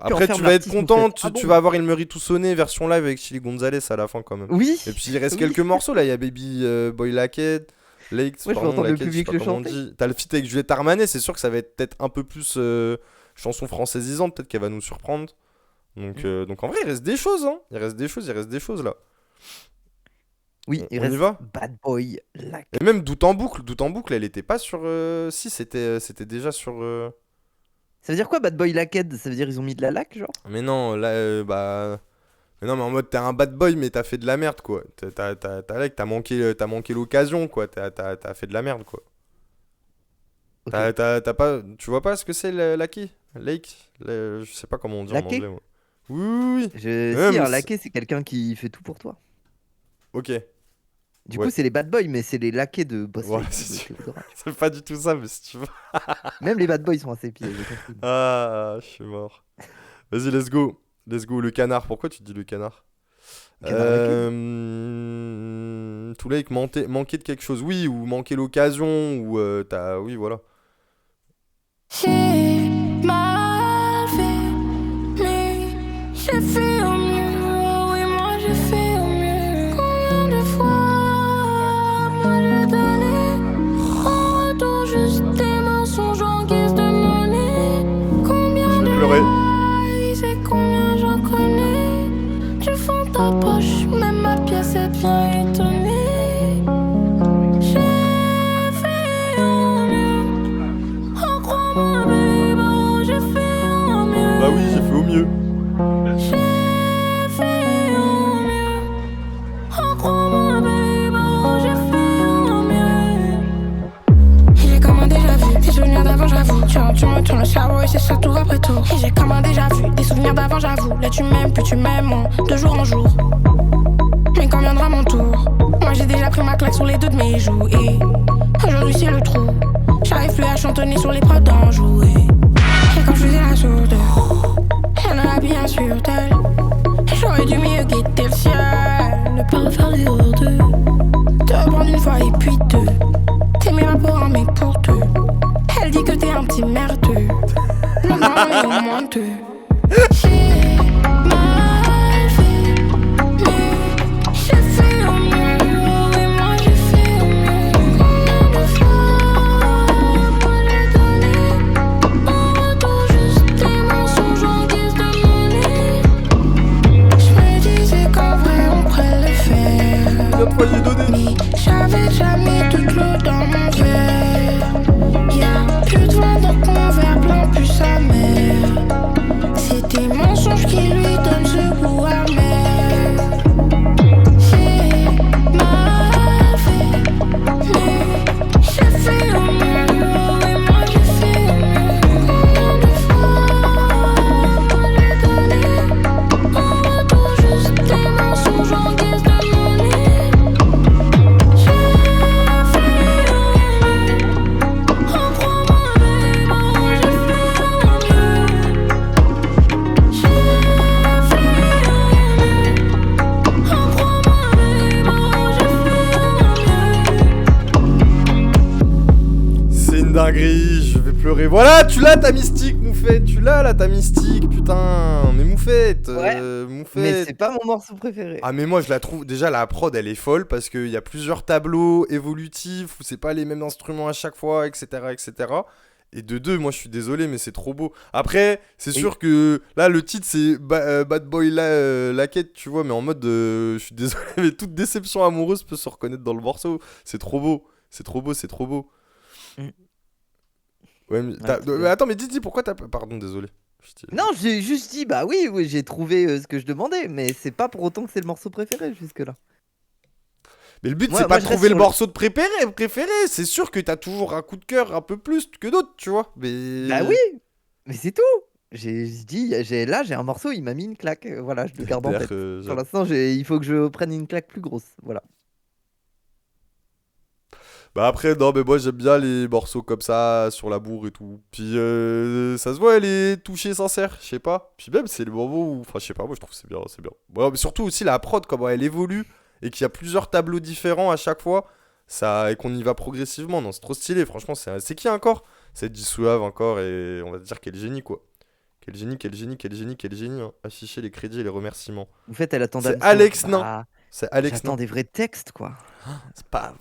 Après, tu vas être content, tu vas avoir Il Meurit tout sonné version live avec Chili Gonzalez à la fin quand même. Oui. Et puis il reste quelques morceaux là, il y a Baby Boy Laquette, Lake, Moi, je vais entendre le Laquette, public je sais le pas comment on chanter. dit. T'as le feat avec Juliette Armanet, c'est sûr que ça va être peut-être un peu plus chanson françaisisante, peut-être qu'elle va nous surprendre. Donc en vrai, il reste des choses, hein. Il reste des choses là. Oui, il On reste y va Bad Boy Lac. Et même Doute en boucle, elle était pas sur. Si, c'était déjà sur. Ça veut dire quoi, Bad Boy Laqued? Ça veut dire ils ont mis de la laque, genre? Mais non, là, bah. Mais non, mais en mode, t'es un bad boy, mais t'as fait de la merde, quoi. T'as manqué l'occasion, quoi. T'as fait de la merde, quoi. Ok. T'as pas. Tu vois pas ce que c'est le Lake? Je sais pas comment on dit en Laqué? anglais, moi. Oui, oui, oui. Ouais, Si, mais un c'est- laqué, c'est quelqu'un qui fait tout pour toi. Ok. Du Ouais. coup, c'est les bad boys, mais c'est les laquais de Boss Ouais, Lady c'est de sûr. Théodora. C'est pas du tout ça, mais si tu veux. Même les bad boys sont assez pieds, j'ai compris. Ah, je suis mort. Vas-y, let's go. Let's go. Le canard. Pourquoi tu dis le canard? Canard laqué? Too Late, manquer de quelque chose. Oui, ou manquer l'occasion, ou t'as. Oui, voilà. J'ai mal fait, mais j'ai fait au mieux. Oh oui, moi j'ai fait au mieux. Combien de fois moi j'ai donné en retour juste des mensonges en guise de monnaie? Combien Je vais de pleurer. lies et combien j'en connais? Du fond de ta poche, même ma pièce est bien étonnée. J'ai fait au mieux. Oh, crois-moi, baby, oh, j'ai fait au mieux. Bah oui, j'ai fait au mieux. J'ai fait au mieux. Oh, crois-moi, baby, oh, j'ai fait au mieux. Et j'ai comme un déjà vu des souvenirs d'avant, j'avoue. Tu me tournes le cerveau et c'est ça tout après tout. Et j'ai comme un déjà vu des souvenirs d'avant, j'avoue. Là tu m'aimes, puis tu m'aimes moins, de jour en jour. Mais quand viendra mon tour, moi j'ai déjà pris ma claque sur les deux de mes joues. Et aujourd'hui c'est le trou. J'arrive plus à chantonner sur les prods d'en jouer. Et quand je faisais la sourde, elle en a bien sûr d'elle. J'aurais dû mieux guetter le ciel. Ne pas refaire l'erreur de te prendre une fois et puis deux. T'aimer ma pour un mais pour deux. Elle dit que t'es un petit merdeux. Non, non, mais au moins deux. J'ai mal fait, mais j'ai fait au mieux. Oh oui, moi j'ai fait au mieux. Combien de fois moi j'ai donné en retour juste des mensonges en guise de monnaie? Je me disais qu'en vrai on pourrait le faire, Combien de fois j'ai donné? mais j'avais déjà mis toute l'eau dans mon verre. Y'a plus de vent donc mon verre plein plus amer. C'est des mensonges qui lui donnent ce goût amer. J'ai mal fait, mais j'ai fait au mieux. Oh oui, moi j'ai fait au mieux. Combien de fois moi j'ai donné en retour juste des mensonges en guise de monnaie? J'ai fait au mieux. Oh, crois-moi, baby, oh, j'ai fait au mieux. J'ai fait au mieux. Oh, crois-moi, baby, oh, j'ai fait au mieux. C'est une dinguerie, je vais pleurer. Voilà, tu l'as ta mystique, Moufette. Tu l'as là ta mystique, putain. Mais Moufette, Ouais. Mais Moufette. c'est pas mon morceau préféré. Ah mais moi je la trouve déjà la prod elle est folle parce qu'il y a plusieurs tableaux évolutifs où c'est pas les mêmes instruments à chaque fois etc. Et de deux moi je suis désolé mais c'est trop beau. Après c'est Et- sûr que là le titre c'est Bad Boy Laquette tu vois mais en mode je suis désolé mais toute déception amoureuse peut se reconnaître dans le morceau. C'est trop beau. C'est trop beau, c'est trop beau. Mm. Ouais mais, Ouais, c'est mais bien. attends mais dis pourquoi t'as... Pardon désolé. Non, j'ai juste dit, bah oui, oui, j'ai trouvé ce que je demandais, mais c'est pas pour autant que c'est le morceau préféré jusque-là. Mais le but, Moi- c'est moi, pas de je reste trouver le sur le- morceau de préféré. C'est sûr que t'as toujours un coup de cœur un peu plus que d'autres, tu vois. Mais. Bah oui, mais c'est tout. J'ai dit, là, j'ai un morceau, il m'a mis une claque. Voilà, je le garde en D'ailleurs, tête. Pour l'instant, il faut que je prenne une claque plus grosse. Voilà. Bah après, non, mais moi j'aime bien les morceaux comme ça, sur la bourre et tout. Puis ça se voit, elle est touchée sincère, je sais pas. Puis même, c'est le moment où. Enfin, je sais pas, moi je trouve que c'est bien, c'est bien. Ouais, mais surtout aussi la prod, comment elle évolue et qu'il y a plusieurs tableaux différents à chaque fois. Ça, et qu'on y va progressivement. Non, c'est trop stylé, franchement. C'est qui encore? C'est Dissouave encore et on va dire quel génie quoi. Quel génie, hein. Afficher les crédits et les remerciements. Vous faites, elle attend C'est Damso. Alex Nain. Bah, C'est Alex j'attends Nain. des vrais textes, quoi. C'est pas.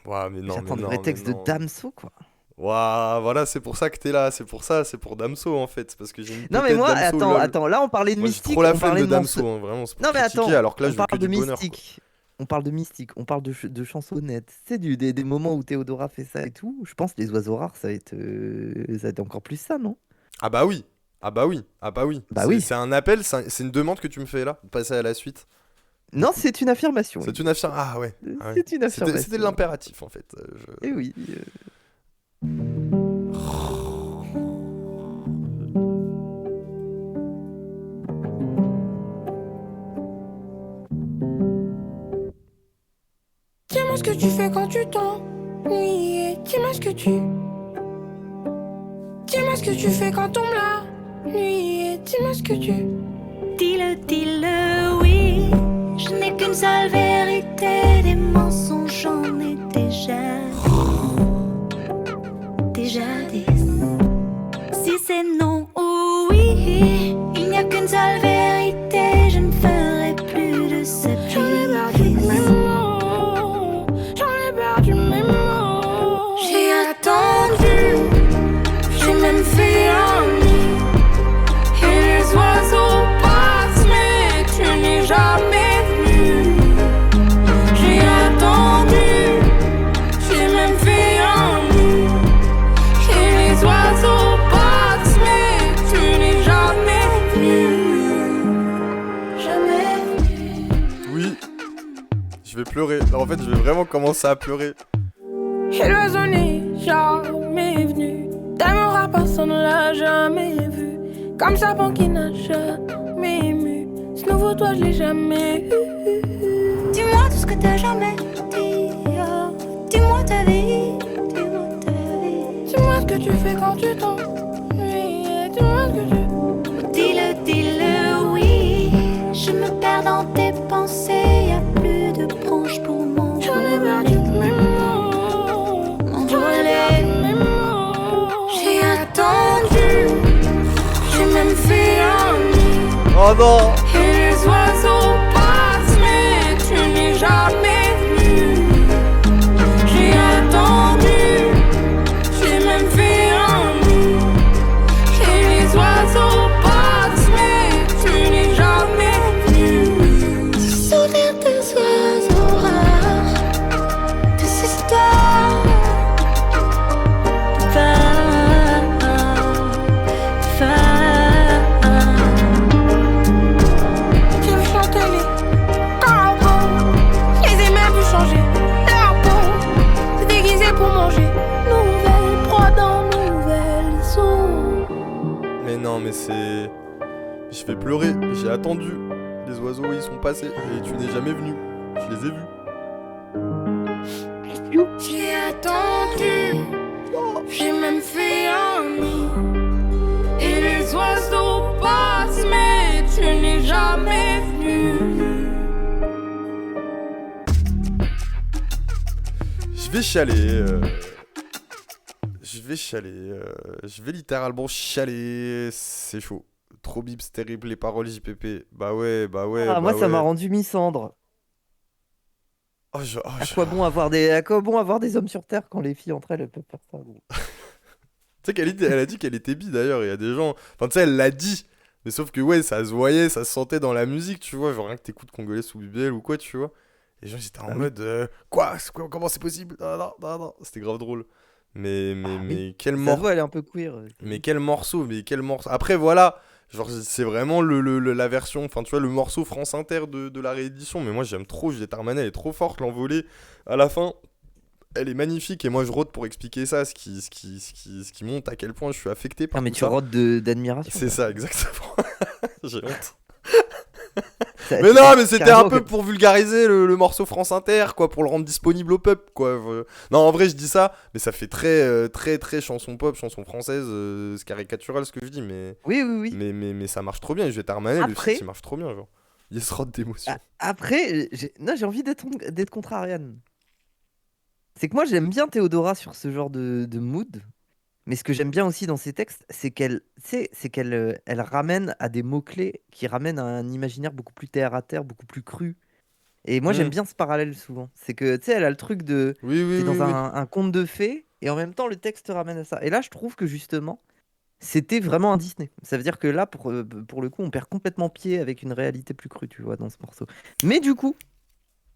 Ouais, mais non, J'attends mais des vrais non, textes mais de non. Damso, quoi. Waouh, voilà, c'est pour ça que t'es là, c'est pour ça, c'est pour Damso en fait, c'est parce que j'ai mis Non, mais peut-être moi, Damso, attends, lol. attends, là, on parlait de Moi j'ai mystique, trop la on flemme parlait de de Damso, hein, vraiment, c'est pour Non, mais critiquer, attends, alors que là on je veux que parle de du bonheur, quoi. mystique. On parle de mystique, on parle de chansonnettes. C'est des moments où Théodora fait ça et tout. Je pense que les oiseaux rares, ça va être encore plus ça, non? Ah bah oui. Ah bah oui. Ah bah oui. Bah C'est oui. c'est un appel, c'est une demande que tu me fais là, de passer à la suite. Non, c'est une affirmation. C'est une affirmation. Ah ouais. Ah ouais. C'est une affirmation. C'était de l'impératif en fait. Eh oui. Dis-moi ce que tu fais quand tu t'ennuies. Dis-moi ce que tu. Dis-moi ce que tu fais quand on me la nuit. Dis-moi ce que tu. Dis-le, oui. Je n'ai qu'une seule vérité. Des mensonges, j'en ai déjà 10. Si c'est non ou oui, il n'y a qu'une seule vérité. Je ne ferai plus de ce J'en ai perdu mes mots. J'ai attendu, J'ai même fait un nid. Et les oiseaux passent, mais tu n'es jamais venu. J'ai attendu, j'ai même fait un nid. Et les oiseaux passent, mais tu n'es jamais venu. jamais vu. Oui. Je vais pleurer. Alors, en fait, je vais vraiment commencer à pleurer. Et l'oiseau n'est jamais venu. T'aimeras, personne ne l'a jamais vu. Comme serpent qui n'a jamais ému. Ce nouveau toi, je l'ai jamais eu. Dis-moi tout ce que t'as jamais dit. Oh. Dis-moi ta vie, dis-moi ta vie. Dis-moi ce que tu fais quand tu t'ennuies. Dis-moi ce que tu. Dis-le, oui. Je me perds dans tes pensées. Y'a plus de branches pour mon J'en ai perdu mes mots. J'en ai perdu mes mots. J'ai attendu. J'ai même fait un nid. Oh non. Et les oiseaux passent, mais tu n'es jamais venu. J'ai attendu, j'ai même fait un nid. Et les oiseaux passent, mais tu n'es jamais venu. sourire des oiseaux rares, des histoires de J'ai vu chanter les corbeaux. Je les ai même vu changer leur peau. Se déguiser pour manger. Nouvelle proie dans nouvelle zone. Mais non, mais c'est. Je vais pleurer. J'ai attendu. Les oiseaux, ils sont passés. Et tu n'es jamais venu. Je les ai vus. J'ai attendu, j'ai même fait un nid. Et les oiseaux passent, mais tu n'es jamais venu. Je vais chialer. Je vais chialer. Je vais littéralement chialer. C'est chaud. Trop bips, terrible les paroles JPP. Bah ouais, bah ouais. Ah, bah moi, ça ouais. m'a rendu mi-cendre. Oh, À quoi bon avoir des hommes sur Terre quand les filles entre elles peuvent faire ça, gros. Tu sais elle a dit qu'elle était bi d'ailleurs. Il y a des gens. Enfin, tu sais, elle l'a dit. Mais sauf que ouais, ça se voyait, ça se sentait dans la musique, tu vois. Genre rien que t'écoutes Congolais sous BBL ou quoi, tu vois. Et les gens ils étaient en Ah oui. mode quoi, comment c'est possible? Non, non, non, non. C'était grave drôle. Mais Ah oui. quel Ça se morceau. voit, elle est un peu queer. Mais quel morceau, mais quel morceau. Après, voilà, genre, c'est vraiment la version, enfin, tu vois, le morceau France Inter de la réédition. Mais moi, j'aime trop Juliette Armanet, elle est trop forte, l'envolée. À la fin, elle est magnifique. Et moi, je rôde pour expliquer ça, ce qui monte à quel point je suis affecté par Ah, mais tout tu ça. rôdes d'admiration. C'est ça, exactement. J'ai honte. Ça- Mais non, mais c'était un carrément peu que- pour vulgariser le morceau France Inter, quoi, pour le rendre disponible au peuple, quoi. Non, en vrai, je dis ça, mais ça fait très chanson pop, chanson française, c'est caricatural ce que je dis, mais Oui, oui, oui. mais ça marche trop bien. Juliette Armanet, le Après- feat, il marche trop bien, genre. Il se rôde d'émotion. Après, j'ai envie d'être contre Ariane. C'est que moi, j'aime bien Théodora sur ce genre de mood. Mais ce que j'aime bien aussi dans ses textes, c'est qu'elle ramène à des mots-clés qui ramènent à un imaginaire beaucoup plus terre à terre, beaucoup plus cru. Et moi, j'aime Mm. bien ce parallèle souvent. C'est que, tu sais, elle a le truc de. Oui, oui, T'es dans oui, oui. un conte de fées, et en même temps, le texte ramène à ça. Et là, je trouve que justement, c'était vraiment un Disney. Ça veut dire que là, pour le coup, on perd complètement pied avec une réalité plus crue, tu vois, dans ce morceau. Mais du coup,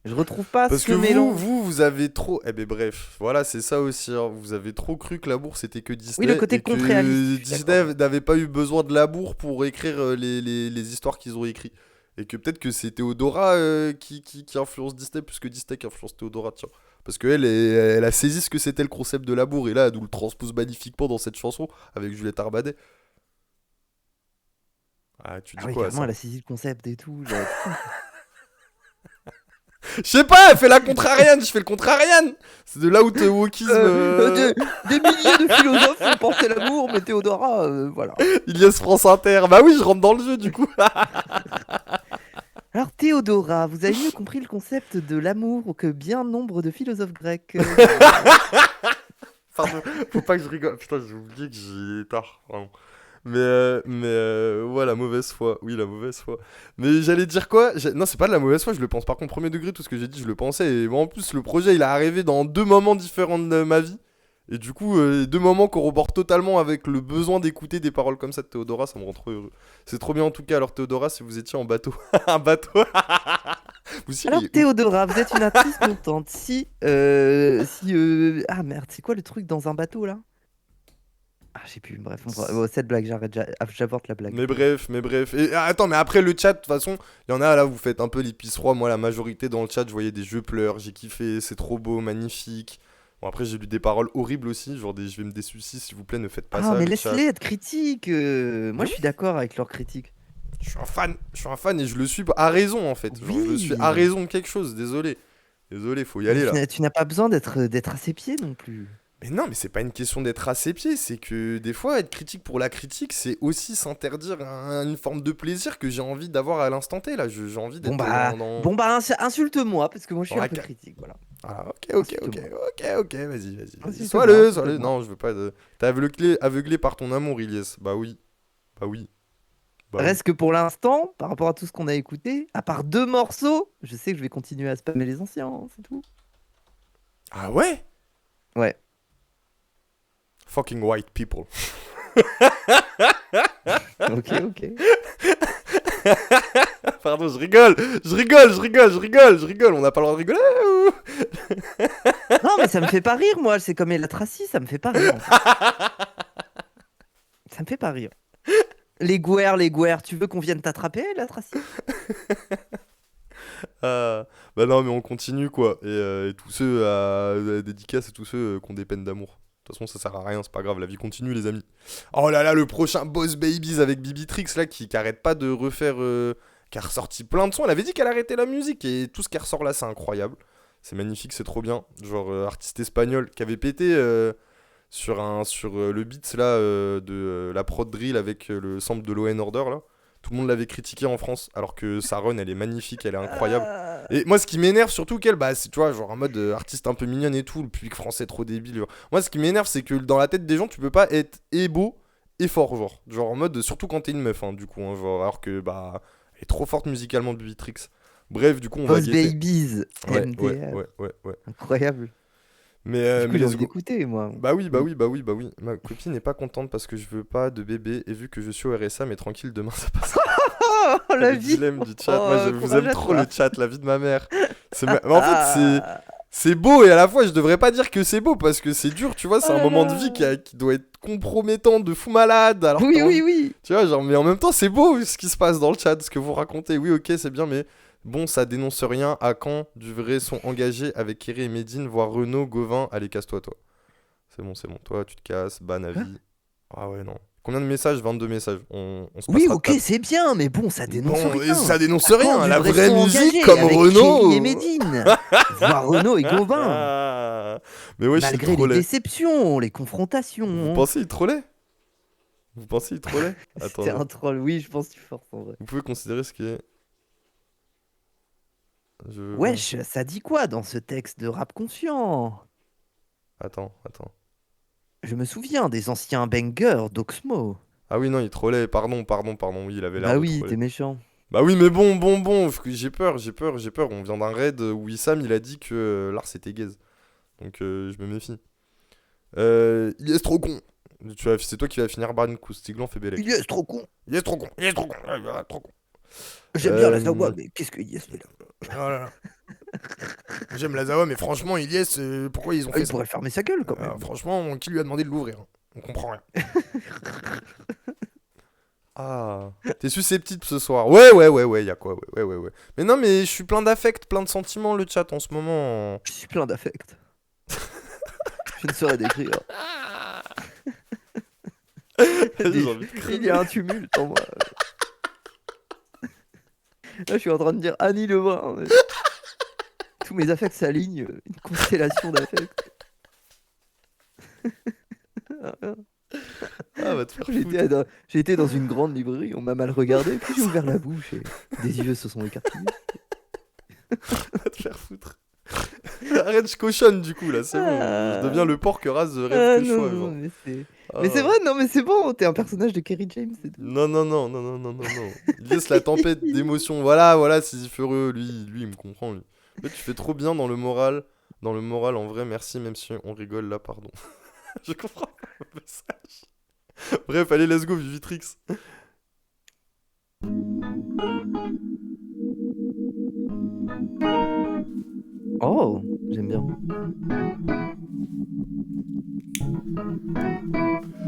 Je retrouve pas Parce ce que mélange. vous avez trop. Eh ben bref, voilà, c'est ça aussi. Hein. Vous avez trop cru que Labour c'était que Disney. Oui, le côté et que contre-réaliste, je suis Disney d'accord. n'avait pas eu besoin de Labour pour écrire les histoires qu'ils ont écrites. Et que peut-être que c'est Théodora qui influence Disney plus que Disney qui influence Théodora, tiens. Parce qu'elle elle a saisi ce que c'était le concept de Labour. Et là, elle nous le transpose magnifiquement dans cette chanson avec Juliette Armanet. Ah, tu dis Ah oui, quoi à carrément, ça? elle a saisi le concept et tout. genre. Je sais pas, elle fait la contrarienne, je fais le contrarienne. C'est de là où te wokisme. Des milliers de philosophes ont porté l'amour, mais Théodora, voilà. Ilias France Inter. Bah oui, je rentre dans le jeu du coup. Alors Théodora, vous avez mieux compris le concept de l'amour que bien nombre de philosophes grecs. Pardon, faut pas que je rigole. Putain, j'ai oublié que j'ai tard. Pardon. Ouais, la mauvaise foi. Oui, la mauvaise foi. Mais j'allais dire quoi? Non, c'est pas de la mauvaise foi, je le pense par contre premier degré, tout ce que j'ai dit, je le pensais. Et moi, en plus, le projet, il est arrivé dans 2 moments différents de ma vie. Et du coup, 2 moments corroborent totalement avec le besoin d'écouter des paroles comme ça de Théodora, ça me rend trop heureux. C'est trop bien en tout cas. Alors, Théodora, si vous étiez en bateau. Un bateau. Vous Alors seriez où? Théodora, vous êtes une actrice montante. Ah merde, c'est quoi le truc dans un bateau là? Ah, je sais plus, bref, cette blague, j'avorte la blague. Mais bref. Et attends, mais après le chat, de toute façon, il y en a là, vous faites un peu l'épice roi. Moi, la majorité dans le chat, je voyais des je pleure, j'ai kiffé, c'est trop beau, magnifique. Bon, après, j'ai lu des paroles horribles aussi, genre des je vais me dessoucier, s'il vous plaît, ne faites pas Ah, ça. mais le chat. laisse-les être critiques. Moi, je suis d'accord avec leurs critiques. Je suis un fan et je le suis à raison en fait. Genre, je le suis Oui. à raison de quelque chose, désolé. Désolé, faut y aller là. Tu n'as pas besoin d'être à ses pieds non plus. Mais non, mais c'est pas une question d'être à ses pieds, c'est que des fois, être critique pour la critique, c'est aussi s'interdire une forme de plaisir que j'ai envie d'avoir à l'instant T là. J'ai envie d'être Bon bah, insulte-moi parce que moi je suis Dans un la peu ca- critique, voilà. Ah, ok, Insulte-moi. vas-y. Insulte-moi, Sois-le. insulte-moi. Non, je veux pas de. T'es aveuglé par ton amour, Ilyes. Bah oui. Bah oui. Reste que pour l'instant, par rapport à tout ce qu'on a écouté, à part 2 morceaux, je sais que je vais continuer à spammer les anciens, hein, c'est tout. Ah ouais? Ouais. Fucking white people. Ok. Pardon, je rigole. On n'a pas le droit de rigoler ou... Non, mais ça me fait pas rire, moi. C'est comme la Tracy, ça me fait pas rire. En fait. Ça me fait pas rire. Les gouères, tu veux qu'on vienne t'attraper, la Tracy? Bah non, mais on continue quoi. Et tous ceux à dédicace et tous ceux qui ont des peines d'amour. De toute façon, ça sert à rien, c'est pas grave, la vie continue, les amis. Oh là là, le prochain Boss Babies avec Bibitrix là qui arrête pas de refaire. Qui a ressorti plein de sons. Elle avait dit qu'elle arrêtait la musique et tout ce qui ressort là, c'est incroyable. C'est magnifique, c'est trop bien. Genre, artiste espagnol qui avait pété sur le beat là de la prod drill avec le sample de Law & Order là. Tout le monde l'avait critiqué en France, alors que sa run elle est magnifique, elle est incroyable. Et moi ce qui m'énerve surtout qu'elle, bah c'est tu vois, genre en mode artiste un peu mignonne et tout, le public français trop débile. Genre. Moi ce qui m'énerve c'est que dans la tête des gens tu peux pas être et beau et fort genre en mode surtout quand t'es une meuf hein, du coup hein, genre alors que bah elle est trop forte musicalement Bibitrix. Bref du coup on va Boss guetter. Babies, Ouais. MDR. Incroyable. Mais Du coup, j'ai let's envie go. d'écouter, moi. Bah oui. Ma copine n'est pas contente parce que je veux pas de bébé et vu que je suis au RSA mais tranquille demain ça passe. Oh, la Le vie. dilemme du chat. Moi, je vous courage aime à trop toi. le chat, la vie de ma mère. Mais en fait, c'est beau et à la fois, je devrais pas dire que c'est beau parce que c'est dur, tu vois. C'est Oh un là moment là. de vie qui doit être compromettant de fou malade. Alors que t'as envie- Oui. Tu vois, genre, mais en même temps, c'est beau ce qui se passe dans le chat, ce que vous racontez. Oui, ok, c'est bien, mais bon, ça dénonce rien. À quand du vrai son engagé avec Kerry et Medine, voire Renaud, Gauvin. Allez, casse-toi, toi. C'est bon. Toi, tu te casses. Ban avis. Ah ouais, non. Combien de messages? 22 messages. On se Oui, passera de ok, table. c'est bien, mais bon, ça dénonce Bon, rien. ça dénonce Quand rien. du La vrai vraie son musique, engagé comme avec Renaud. Chéri et Médine, voire Renaud et Gauvin. Ah. Mais ouais, je suis Malgré les trollé. déceptions, les confrontations. Vous pensez il trollait? C'était Attendez. un troll, oui, je pense que tu forces en vrai. Vous pouvez considérer ce qui est. Wesh, ça dit quoi dans ce texte de rap conscient? Attends. Je me souviens des anciens bangers d'Oxmo. Ah oui, non, il trollait. Pardon. Oui, il avait l'air Bah de oui, troller. t'es méchant. Bah oui, mais bon. J'ai peur. On vient d'un raid où Wissam, il a dit que Lars était gaze. Donc je me méfie. Il est trop con. C'est toi qui vas finir Baran Koustiglan fait Bélec. Il est trop con. Il est trop con. Trop con. J'aime bien la Zawa, mais qu'est-ce qu'il y a celui-là? Oh là là. J'aime la Zawa, mais franchement, Ilyes, pourquoi ils ont Ah, fait il ça? pourrait fermer sa gueule quand même. Franchement, qui lui a demandé de l'ouvrir? On comprend rien. Ah, t'es susceptible ce soir. Ouais, y a quoi? Ouais. Mais non, mais je suis plein d'affect, plein de sentiments, le chat en ce moment. Je suis plein d'affect. Je ne saurais décrire. J'ai envie de Il y a un tumulte en moi. Là, je suis en train de dire Annie Lebrun. Mais... Tous mes affects s'alignent. Une constellation d'affects. Ah, va te faire J'ai foutre. été dans une grande librairie, on m'a mal regardé, puis j'ai ouvert la bouche et des yeux se sont écarquillés. Va te faire foutre. Arrête, je cochonne du coup là, c'est bon. Je deviens le porc que rase de rêve que je sois. Genre. mais c'est... Ah. Mais c'est vrai, non, mais c'est bon, t'es un personnage de Kerry James, c'est tout. Non. Il laisse la tempête d'émotions. Voilà, Sisyphe heureux, lui, il me comprend, lui. En fait, tu fais trop bien dans le moral. Dans le moral, en vrai, merci, même si on rigole là, pardon. Je comprends pas le message. Bref, allez, let's go, Vivitrix. Oh, j'aime bien.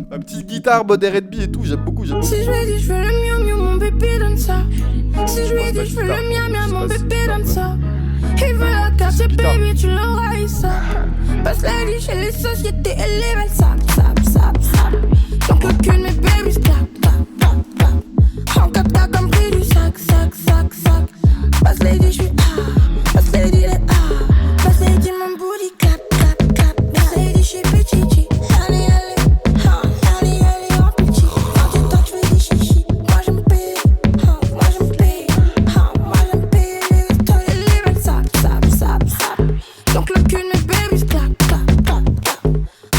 Ma petite guitare, Body Red et tout, j'aime beaucoup. Si je lui dis je veux le mieux, mon bébé donne ça. Si je lui dis je veux le mieux, mon bébé donne ça. Il veut la carte, baby, tu l'auras, ça. Passe la vie chez les sociétés, elle les veulent ça. Donc le cul de mes babies, clap. En 4K comme prix du sac. Passe les dit, je suis passe les dit, les passe les dit, mon booty, clap. Passe les dit, je suis petit. Allez, en petit. Quand tu talk, je fais des chichis. Moi je me paye, toi les veulent ça. Donc le cul de mes babies, clap.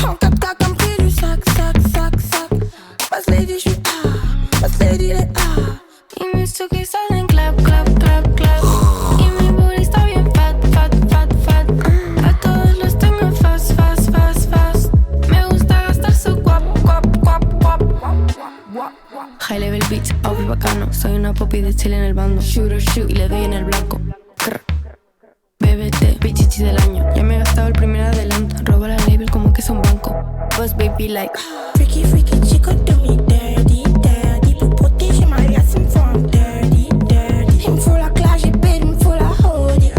En 4K comme prix du sac. Passe les dit, je suis passe les dit, les Y mis tu que estás en clap. Y mi booty está bien fat. A todos los tengo fast. Me gusta gastar su guap. High level bitch, outfit bacano. Soy una popi de chile en el bando. Shoot y le doy en el blanco. BBT, pichichi del año. Ya me he gastado el primer adelanto. Robo la label como que es un banco. Boss baby like Freaky, chico, do me dirty. Pour protéger ma racine, faut un dirty. Il me faut la clash, j'ai payé, il me faut la hoodie.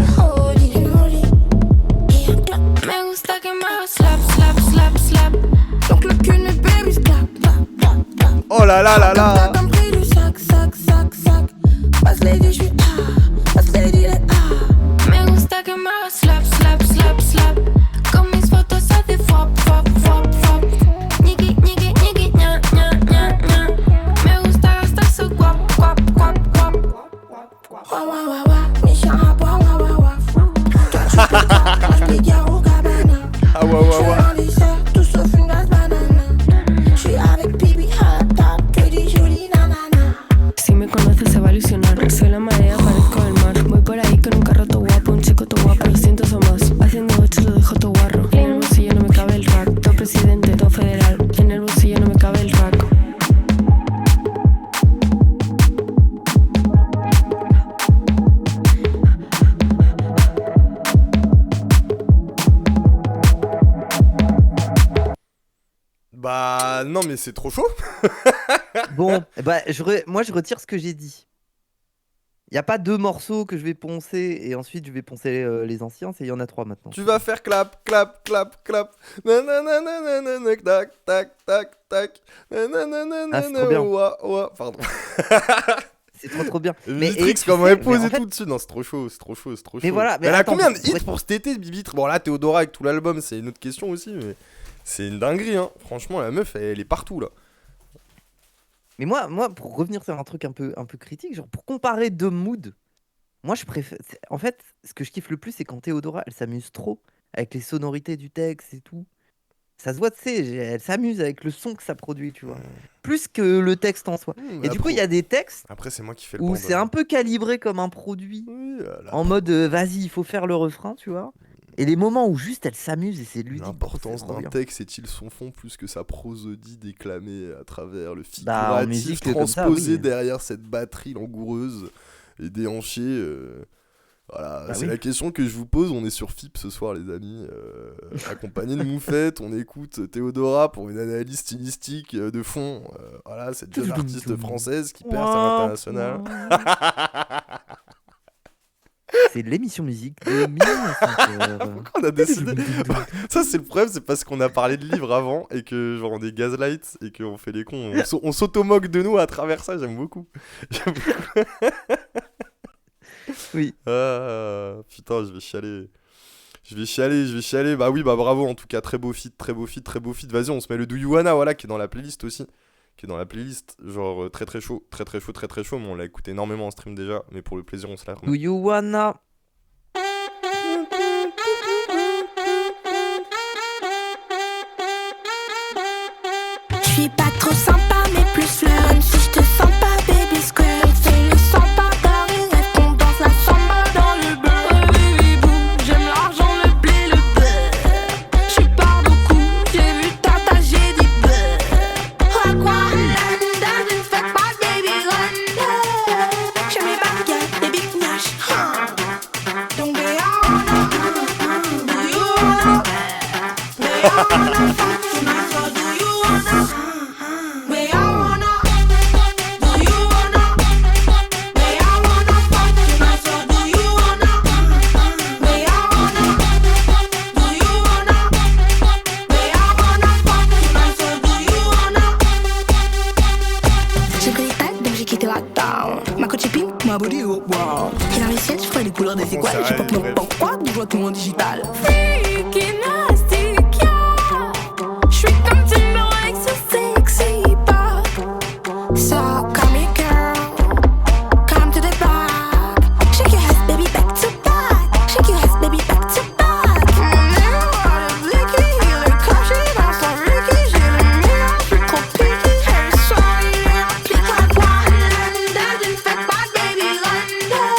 Et un clap. Me gusta que me haga slap. Donc le cul de mes babies, clap. Oh là là. Comme prix du sac. Passe les dit, je suis passe les dit, les Me gusta que me haga slap. Con mis fotos hace fop. Ñiqui, ña. Me gusta gastar su guap. Wa, mi chara bois, wa. Toi tu peux pas, moi je peux dire au cabana. Ah ouais. Un dessert, tout sauf une glace banane. J'suis avec Bibi, top, que des jolies nananas. Si me conoces se va a ilusionar. Soy la marea, parezco el mar. Voy por ahí con un carro todo guapo, un chico todo guapo, lo siento somos. Haciendo 8 lo dejo todo guarro. En el bolsillo no me cabe el rack. Todo presidente, todo federal. En el bolsillo no me cabe el rack. Bah non, mais c'est trop chaud. Bon, bah, moi je retire ce que j'ai dit. Il n'y a pas 2 morceaux que je vais poncer et ensuite je vais poncer les anciens, il y en a 3 maintenant. Tu vas faire clap. Nananana, tac. Nananana, Ah, c'est trop bien. ouah. Pardon. C'est trop bien. Vitrix, tu comment sais, elle pose mais en et fait- tout dessus. Non, c'est trop chaud. Mais voilà, mais Elle a attends, combien de pour hits être- pour cet été, Bibitre? Bon, là, Théodora avec tout l'album, c'est une autre question aussi, mais c'est une dinguerie, hein. Franchement, la meuf, elle est partout, là. Mais moi, pour revenir sur un truc un peu critique, genre pour comparer 2 moods, moi je préfère. En fait, ce que je kiffe le plus, c'est quand Théodora, elle s'amuse trop avec les sonorités du texte et tout. Ça se voit, tu sais, elle s'amuse avec le son que ça produit, tu vois. Plus que le texte en soi. Et du coup, il y a des textes Après, c'est moi qui fais le où bandol. c'est un peu calibré comme un produit, Oui, là, en mode vas-y, il faut faire le refrain, tu vois. Et les moments où juste elle s'amuse et c'est ludique. l'importance c'est trop d'un bien. texte est-il son fond plus que sa prosodie déclamée à travers le Bah, en figuratif musique, comme ça, transposé oui. derrière cette batterie langoureuse et déhanchée Voilà, Bah c'est oui. la question que je vous pose. On est sur FIP ce soir, les amis. Accompagné de Moufette, on écoute Théodora pour une analyse stylistique de fond. Voilà, cette jeune artiste française qui perce à l'international. C'est l'émission musique de minuit à 5h. Pourquoi on a décidé Ça, c'est le problème, c'est parce qu'on a parlé de livres avant et que, genre, on est gaslight et qu'on fait les cons. On s'auto-moque de nous à travers ça, j'aime beaucoup. J'aime beaucoup. Oui. Ah, putain, je vais chialer. Je vais chialer. Bah oui, bah bravo en tout cas, très beau feat, très beau feat, très beau feat. Vas-y, on se met le Do You Wanna, voilà, qui est dans la playlist aussi. Qui est dans la playlist, genre très très chaud, très très chaud, très très chaud. Mais on l'a écouté énormément en stream déjà, mais pour le plaisir, on se la remet. Do you wanna? Je suis pas trop sympa, mais plus fleur. Même si je te sens pas, baby square. Fais le samba dans les rêves, qu'on danse la samba dans le beurre. Baby boo, j'aime l'argent, le blé, le beurre. Je suis pas beaucoup, j'ai vu tata, j'ai dit beurre. Rock one, dans une fête, my baby run. J'aime les baguettes, les big nash. Donc they all know, do you wanna? They all wanna fuck tonight, so do you wanna? We all wanna, do you wanna? We all wanna fuck tonight, so do you wanna? We all wanna, do you wanna? We all wanna fuck tonight, so do you wanna? J'ai pris tête, donc j'ai quitté la town. Ma coach est pink, ma body oh wow. Et dans les ciels, je ferai les couleurs des étoiles. J'ai pas plus mon quoi, je vois tout en digital. Freaky nasty, yeah. J'suis comme Timberlake, so sexy, but so come here, girl, come to the back. Shake your ass, baby, back to back. Shake your ass, baby, back to back. Mon air, le blicky, il est caché dans son Ricky. J'ai le mien, j'suis trop picky. Hey, sorry, applique la pointe. Dans une fête, bad baby, London.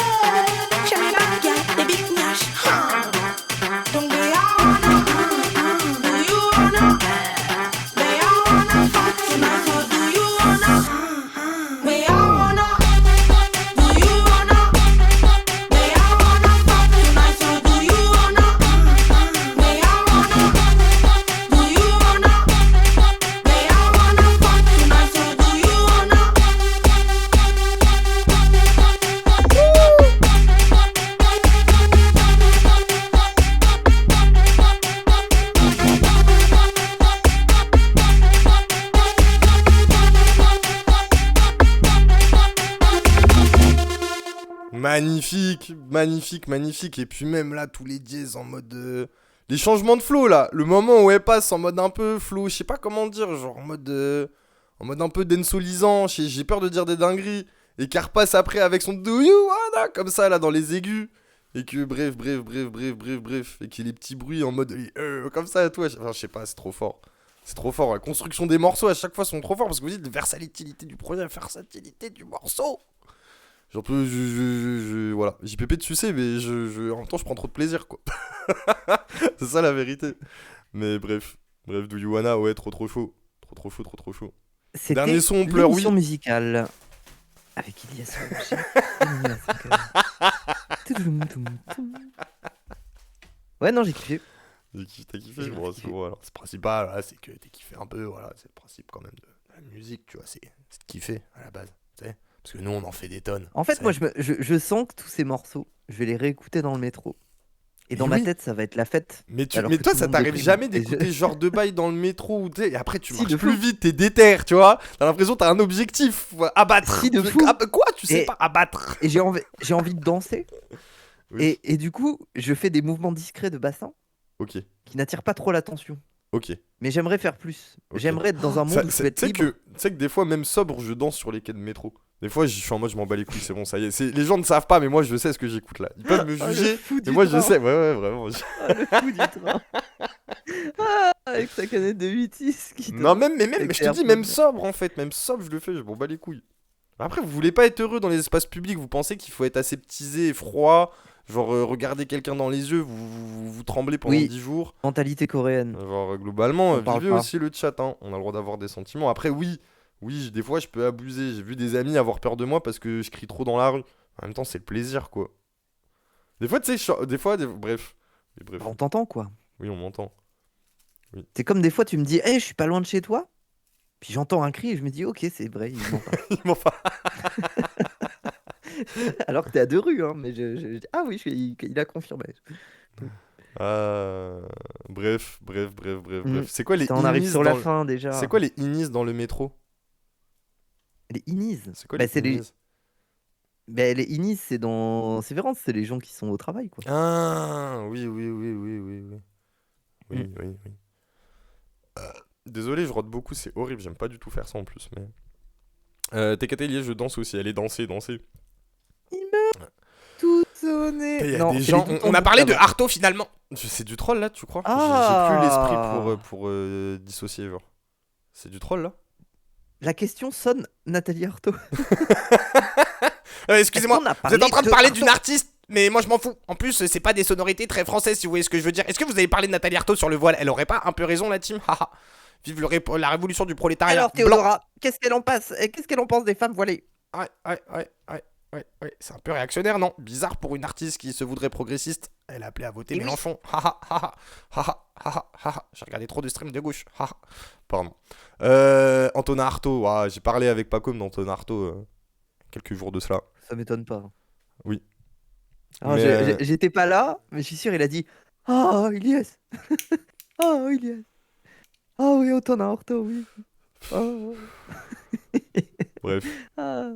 J'aime les baguettes, les big nash. Donc they all wanna, do you wanna? They all wanna fuck tonight, so do you wanna? We all wanna, do you wanna? They all wanna fuck tonight, so do you wanna? We all wanna, do you wanna? They all wanna fuck tonight, so do you wanna? Magnifique, magnifique, magnifique. Et puis même là, tous les dièses en mode... Les changements de flow là. Le moment où elle passe en mode un peu flow, je sais pas comment dire, genre en mode un peu densolisant. J'ai peur de dire des dingueries. Et qu'elle repasse après avec son Do you wanna comme ça là dans les aigus. Et que bref. Et qu'il y ait les petits bruits en mode comme ça et tout. Enfin, je sais pas, c'est trop fort. C'est trop fort. La construction des morceaux à chaque fois sont trop forts parce que vous dites versatilité du projet, versatilité du morceau. J'en peux, voilà, JPP de sucer, mais en même temps, je prends trop de plaisir, quoi. C'est ça la vérité. Mais bref, Do You Wanna, ouais, trop chaud. Trop chaud. C'était Dernier son, on pleure, l'émission oui. musicale avec Ilias Roger. Ouais, non, j'ai kiffé. T'as kiffé J'ai bon, kiffé. c'est bon, alors, c'est principal, voilà, c'est que t'as kiffé un peu, voilà, c'est le principe quand même de la musique, tu vois, c'est de kiffer à la base, tu sais. Parce que nous, on en fait des tonnes. En fait, tu moi, sais. je sens que tous ces morceaux, je vais les réécouter dans le métro. Et dans Mais ma oui. tête, ça va être la fête. Mais alors mais que toi, tout le ça monde t'arrive déprime. jamais Et d'écouter je- genre de bail dans le métro ou et après tu Si, marches de plus fou. vite, t'es déter, tu vois. T'as l'impression que t'as un objectif, abattre. Si, de fou. Quoi, tu sais Et- pas, abattre. Et j'ai envie de danser. Oui. Et du coup, je fais des mouvements discrets de bassin Ok, qui n'attirent pas trop l'attention. ok. Mais j'aimerais faire plus. Ok. J'aimerais être dans un monde où je peux être Tu sais libre. que des fois, même sobre, je danse sur les quais de métro. Des fois, je suis en mode, je m'en bats les couilles, c'est bon, ça y est. Les gens ne savent pas, mais moi, je sais ce que j'écoute là. Ils peuvent me Ah, le juger, fou mais du moi, je train. sais. Ouais, vraiment. Ah, le fou du train. Ah, avec sa canette de 8-6 qui Non, même, mais Avec je te tes dis, même AirPods. sobre en fait, même sobre, je le fais, je m'en bats les couilles. Après, vous voulez pas être heureux dans les espaces publics, vous pensez qu'il faut être aseptisé et froid, genre regarder quelqu'un dans les yeux, vous tremblez pendant Oui. 10 jours. Mentalité coréenne. Genre, globalement, On parle vivez pas. aussi le chat, hein. On a le droit d'avoir des sentiments. Après, oui, des fois, je peux abuser. J'ai vu des amis avoir peur de moi parce que je crie trop dans la rue. En même temps, c'est le plaisir, quoi. Des fois, tu sais, bref. Et bref. On t'entend quoi. Oui, on m'entend. C'est comme des fois tu me dis, je suis pas loin de chez toi. Puis j'entends un cri et je me dis, ok, c'est vrai, il ment pas. Il m'en fa- Alors que t'es à 2 rues, hein, mais ah oui, il a confirmé. Bref. Mm. C'est quoi les Putain, on arrive inis sur la dans le- fin déjà. C'est quoi les inis dans le métro? Les inis? C'est quoi Bah, les c'est les... inis? Bah, les inis, c'est dans Sévérance, c'est les gens qui sont au travail, quoi. Ah, oui. Oui. Désolé, je rote beaucoup, c'est horrible, j'aime pas du tout faire ça en plus. Mais TKT, je danse aussi, allez danser. Tout sonné. Il y a Non, des c'est gens. les tout On a en parlé de boucle, Arto finalement. C'est du troll là, tu crois? J'ai plus l'esprit pour dissocier, genre. C'est du troll là? La question sonne Nathalie Arthaud. Excusez-moi, Est-ce qu'on a vous êtes en parlé train de de parler Artaud d'une artiste, mais moi je m'en fous. En plus, c'est pas des sonorités très françaises, si vous voyez ce que je veux dire. Est-ce que vous avez parlé de Nathalie Arthaud sur le voile? Elle aurait pas un peu raison, la team? Haha. Vive la révolution du prolétariat. Alors blanc. Théodora, qu'est-ce qu'elle en pense des femmes voilées? Ouais. C'est un peu réactionnaire, non? Bizarre pour une artiste qui se voudrait progressiste. Elle a appelé à voter Et oui. Mélenchon. J'ai regardé trop de streams de gauche. Pardon. Antonin Artaud, j'ai parlé avec Pacom d'Antonin Artaud quelques jours de cela. Ça m'étonne pas. Oui. Alors, Mais, j'étais pas là, mais je suis sûr, il a dit Ilyes. Ilyes. Ah oui, Antonin Artaud, oui. Bref. Ah.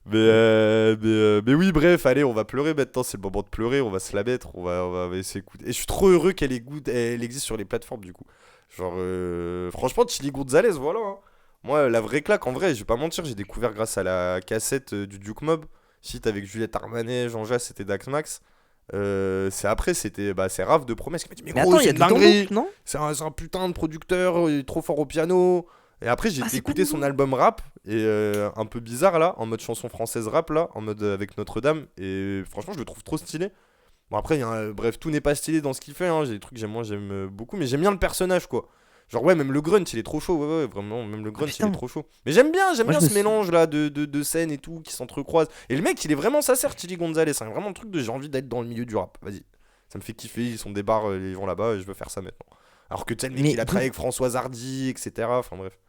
Mais oui, bref, allez, on va pleurer maintenant, c'est le moment de pleurer, on va se la mettre, on va s'écouter. Et je suis trop heureux qu'elle existe sur les plateformes du coup. Genre, franchement, Chili Gonzalez, voilà. Hein. Moi, la vraie claque, en vrai, je vais pas mentir, j'ai découvert grâce à la cassette du Duke Mob, site avec Juliette Armanet, Jean Jass, c'était Dax Max. C'est Raph de Promesse qui m'a dit mais Mais gros, attends, il y c'est a une du Tambouc, dinguerie, non? c'est un putain de producteur, il est trop fort au piano. Et après j'ai c'est écouté pas son nouveau. album rap et un peu bizarre là, en mode chanson française rap là, en mode avec Notre-Dame, et franchement je le trouve trop stylé. Bon après bref, tout n'est pas stylé dans ce qu'il fait, hein. J'ai des trucs que j'aime beaucoup, mais j'aime bien le personnage quoi. Genre ouais, même le grunge il est trop chaud, ouais vraiment, même le grunge il putain. est trop chaud. Mais j'aime bien Moi, je ce me suis- mélange là de scènes et tout qui s'entrecroisent. Et le mec il est vraiment sincère, Chili Gonzalez, c'est vraiment le truc de j'ai envie d'être dans le milieu du rap, vas-y. Ça me fait kiffer, ils sont des bars, les gens là-bas, et je veux faire ça maintenant. Alors que tu sais, le mec Mais il a d'où- travaillé avec Françoise Hardy, etc. Enfin bref.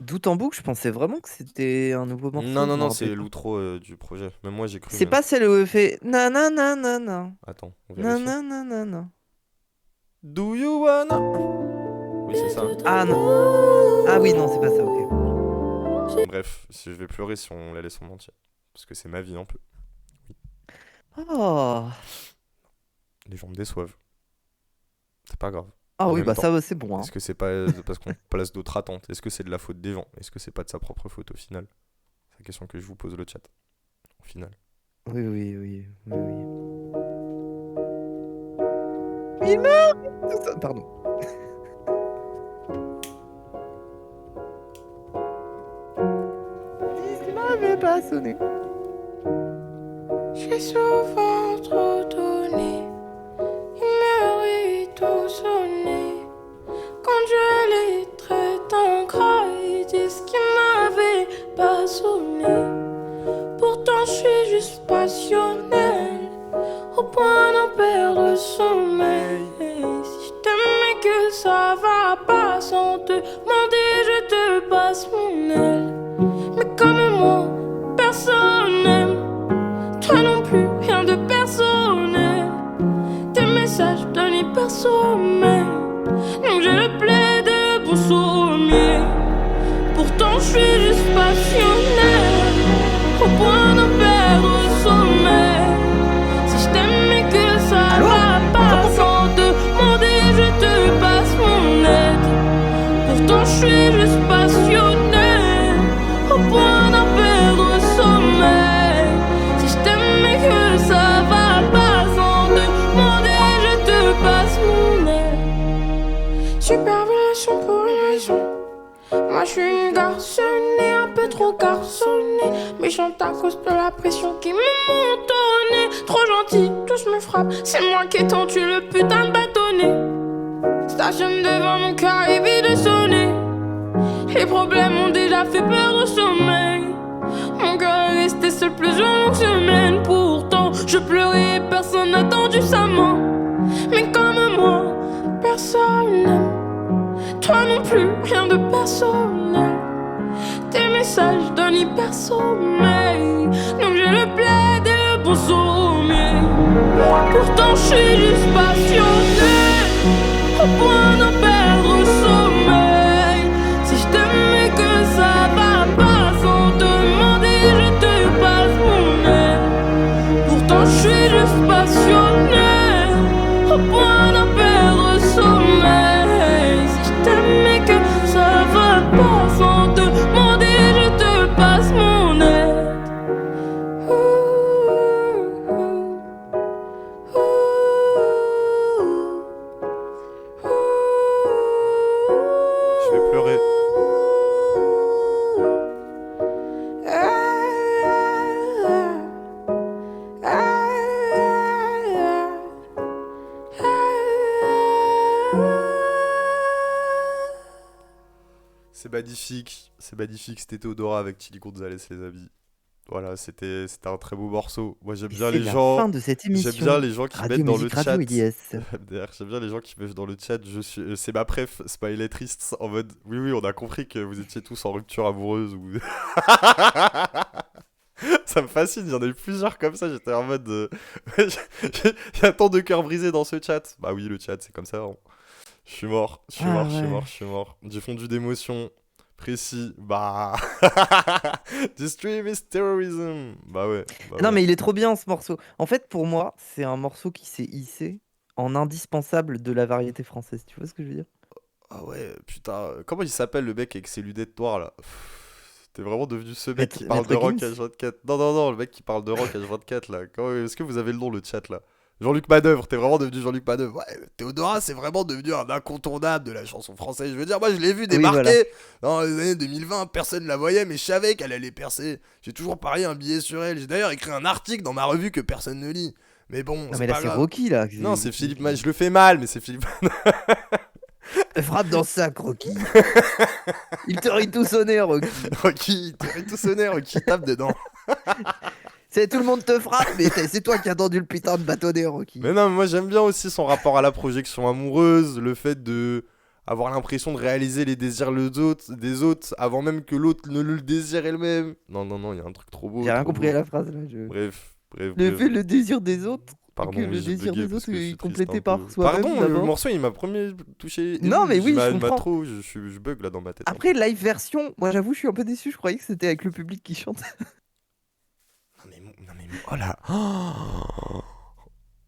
D'où en boucle, je pensais vraiment que c'était un nouveau morceau. Non, je me c'est rappelais pas. l'outro du projet. Même moi j'ai cru. C'est mais pas celle où il fait nanana. Attends, on vérifie. Nanana. Do you wanna. Oui, c'est ça. Ah non. Ah oui, non, c'est pas ça, ok. Bref, si je vais pleurer si on la laisse en entier. Parce que c'est ma vie un peu. Oh. Les gens me déçoivent. C'est pas grave. Ah En oui, même bah temps, ça, c'est bon. Hein. Est-ce que c'est pas parce qu'on place d'autres attentes? Est-ce que c'est de la faute des gens? Est-ce que c'est pas de sa propre faute au final? C'est la question que je vous pose le chat. Au final. Oui. Il meurt tout ça. Pardon. Si tu m'avais pas sonné. J'ai souvent trop donné, il mérite tout sonner. Quand je les traite en gras, ils disent qu'ils m'avaient pas sonné. Pourtant je suis juste passionnel, au point d'en perdre sommeil. Si je t'aimais que ça va pas, sans te demander je te passe mon aile. Mais comme moi, personne n'aime. Toi non plus, rien de personnel. Tes messages donnent hyper sommeil. Donc je le plaide pour sommier. Pourtant je suis juste passionnel, au point d'en perdre sommeil. Si je t'aimais que ça va pas, sans te demander je te passe mon aide. Pourtant je suis juste passionnel, au point d'en perdre sommeil. Si je t'aimais que ça va pas, sans te demander je te passe mon aide. Supervision pour une raison. Moi je suis une garçonnée, un peu trop garçonnée. Méchante à cause de la pression qui me monte au nez. Trop gentil, tous me frappent. C'est moi qui ai tendu le putain de bâtonnet. Stationne devant mon cœur et vide de sonner. Les problèmes ont déjà fait perdre le sommeil. Mon cœur est resté c'est le plus longue semaine. Pourtant, je pleurais, personne n'a tendu sa main. Mais comme moi, personne n'aime. Toi non plus, rien de personnel. Tes messages donnent hyper sommeil. Donc j'ai le plaid et le bon sommeil. Pourtant, je suis juste passionné au point d'en perdre sommeil. Si je t'aimais que ça va pas sans demander, je te passe mon aide. Pourtant je suis juste passionné au point d'en perdre sommeil. Si je t'aimais que ça va pas sans demander, je te passe mon aide. Je vais pleurer. C'est magnifique, c'était Théodora avec Chili Gonzalez, les amis. Voilà, c'était un très beau morceau. Moi j'aime Et bien c'est les la gens, fin de cette j'aime émission. bien les gens qui Radio mettent dans le Musique Radio chat. IDS. D'ailleurs, j'aime bien les gens qui mettent dans le chat. C'est ma préf, smiley triste en mode oui, on a compris que vous étiez tous en rupture amoureuse ou. Ça me fascine, il y en a eu plusieurs comme ça. J'étais en mode il y a tant de cœurs brisés dans ce chat. Bah oui, le chat, c'est comme ça. Hein. Je suis mort, je suis Ah mort, je suis ouais. mort, je suis mort. J'ai fondu d'émotion. Précis, bah. The stream is terrorism. Bah ouais. Non, mais il est trop bien ce morceau. En fait, pour moi, c'est un morceau qui s'est hissé en indispensable de la variété française. Tu vois ce que je veux dire? Ah ouais, putain. Comment il s'appelle le mec avec ses lunettes noires là? T'es vraiment devenu ce mec qui parle Maître de rock Gims H24. Non, le mec qui parle de rock H24 là. Est-ce que vous avez le nom, le chat là? Jean-Luc Manœuvre, t'es vraiment devenu Jean-Luc Manœuvre. Ouais, Théodora, c'est vraiment devenu un incontournable de la chanson française. Je veux dire, moi je l'ai vu Oui, débarquer voilà. dans les années 2020, personne la voyait, mais je savais qu'elle allait percer. J'ai toujours parié un billet sur elle. J'ai d'ailleurs écrit un article dans ma revue que personne ne lit. Mais bon, Non, c'est mais là, pas c'est grave. Rocky, là. Non, c'est Philippe Manœuvre. Je le fais mal, mais c'est Philippe Frappe dans le sac, Rocky. Il te rit tout sonner, Rocky. Rocky, il te tout sonner, Rocky, tape dedans. C'est tout le monde te frappe, mais c'est toi qui as tendu le putain de bâtonnet, Rocky. Mais non, mais moi j'aime bien aussi son rapport à la projection amoureuse, le fait de avoir l'impression de réaliser les désirs des autres avant même que l'autre ne le désire elle-même. Non, il y a un truc trop beau. J'ai rien trop compris à beau. la phrase, là. Bref. Le désir des autres. Pardon, que le oui, j'ai désir bugué des parce autres que je est suis triste complété un par peu. soi-même, Pardon, le d'abord. morceau il m'a premier touché. Non, mais oui, je m'a comprends. trop, je bug là dans ma tête. Après, live version, moi j'avoue, je suis un peu déçu. Je croyais que c'était avec le public qui chante. Non mais oh là.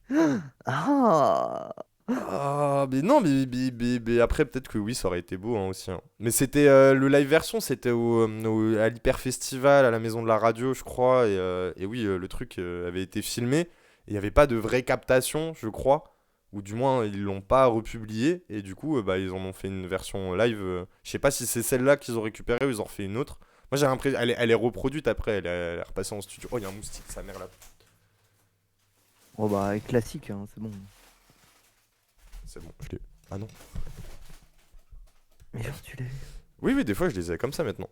Ah. Ah, mais non, mais après, peut-être que oui, ça aurait été beau hein, aussi. Hein. Mais c'était le live version, c'était à l'Hyper Festival, à la Maison de la Radio, je crois. Et oui, le truc avait été filmé. Il n'y avait pas de vraie captation, je crois. Ou du moins, ils l'ont pas republié. Et du coup, bah, ils en ont fait une version live. Je sais pas si c'est celle-là qu'ils ont récupérée ou ils en ont fait une autre. Moi, j'ai l'impression. Elle est reproduite après, elle est repassée en studio. Oh, il y a un moustique, sa mère là. Oh bah, classique, hein, c'est bon. C'est bon, je l'ai. Ah non. Mais genre, tu l'as. Oui, des fois je les ai comme ça maintenant.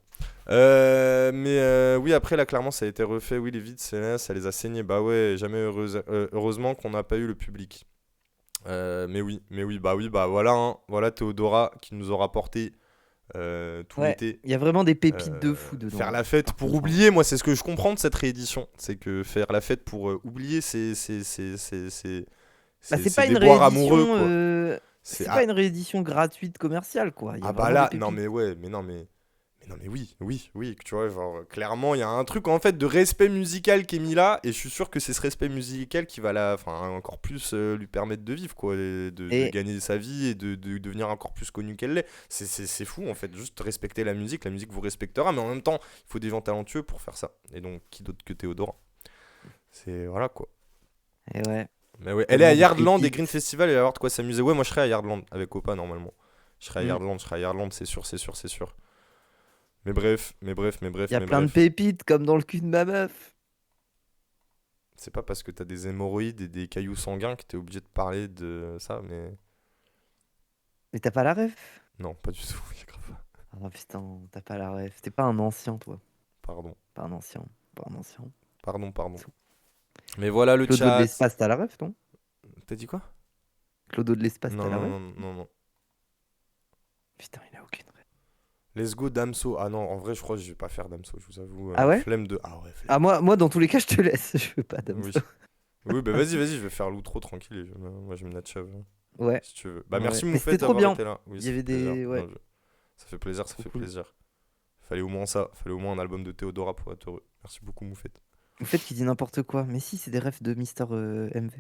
Oui, après là, clairement, ça a été refait. Oui, les vides, ça les a saignés. Bah ouais, jamais heureusement qu'on n'a pas eu le public. Mais oui, bah voilà, hein. Voilà Théodora qui nous aura porté tout Ouais, l'été. il y a vraiment des pépites de fou dedans. Faire la fête Par pour contre, oublier, moi, c'est ce que je comprends de cette réédition. C'est que faire la fête pour oublier, bah, c'est c'est pas des une boires réédition. amoureux, quoi. C'est Ah, pas une réédition gratuite commerciale, quoi. Il y a ah bah vraiment là, des non pépites. mais ouais, mais oui, tu vois, genre, clairement, il y a un truc en fait de respect musical qui est mis là, et je suis sûr que c'est ce respect musical qui va encore plus lui permettre de vivre, quoi, et de Et gagner sa vie et de devenir encore plus connue qu'elle l'est. C'est fou, en fait, juste respecter la musique vous respectera, mais en même temps, il faut des gens talentueux pour faire ça. Et donc, qui d'autre que Théodora? C'est, voilà, quoi. et ouais, Mais ouais, elle est à tellement de Yardland et pépites. Green Festival, il va y avoir de quoi s'amuser. Ouais, moi je serai à Yardland avec Opa normalement. Je serai à Mm. Yardland, c'est sûr. Mais bref. Il y a plein de pépites comme dans le cul de ma meuf. C'est pas parce que t'as des hémorroïdes et des cailloux sanguins que t'es obligé de parler de ça, mais. Mais t'as pas la ref? Non, pas du tout, grave. Ah putain, t'as pas la ref. T'es pas un ancien, toi. Pardon. Pas un ancien. Pas un ancien. Pardon. Mais voilà le Clodo de chat. l'espace, t'as la ref, non? T'as dit quoi? Clodo de l'espace, Non, t'as la non, ref? non. Putain, il a aucune ref. Let's go Damso. Ah non, en vrai, je crois que je vais pas faire Damso, je vous avoue. Ah ouais? Flemme de. Ah ouais, flemme. Ah, moi, dans tous les cas, je te laisse. Je veux pas Damso. Oui. Oui, bah vas-y, je vais faire l'outro tranquille. Moi, je me natchave, Ouais. si tu veux. Bah Ouais. merci Mais Moufette c'était trop d'avoir bien. été là. Oui, Il y ça avait fait plaisir. des- ouais. Non, ça fait plaisir, ça Trop fait cool. plaisir. Fallait au moins ça. Fallait au moins un album de Théodora pour être heureux. Merci beaucoup Moufette. Vous faites qu'il dit n'importe quoi. Mais si, c'est des refs de Mister MV.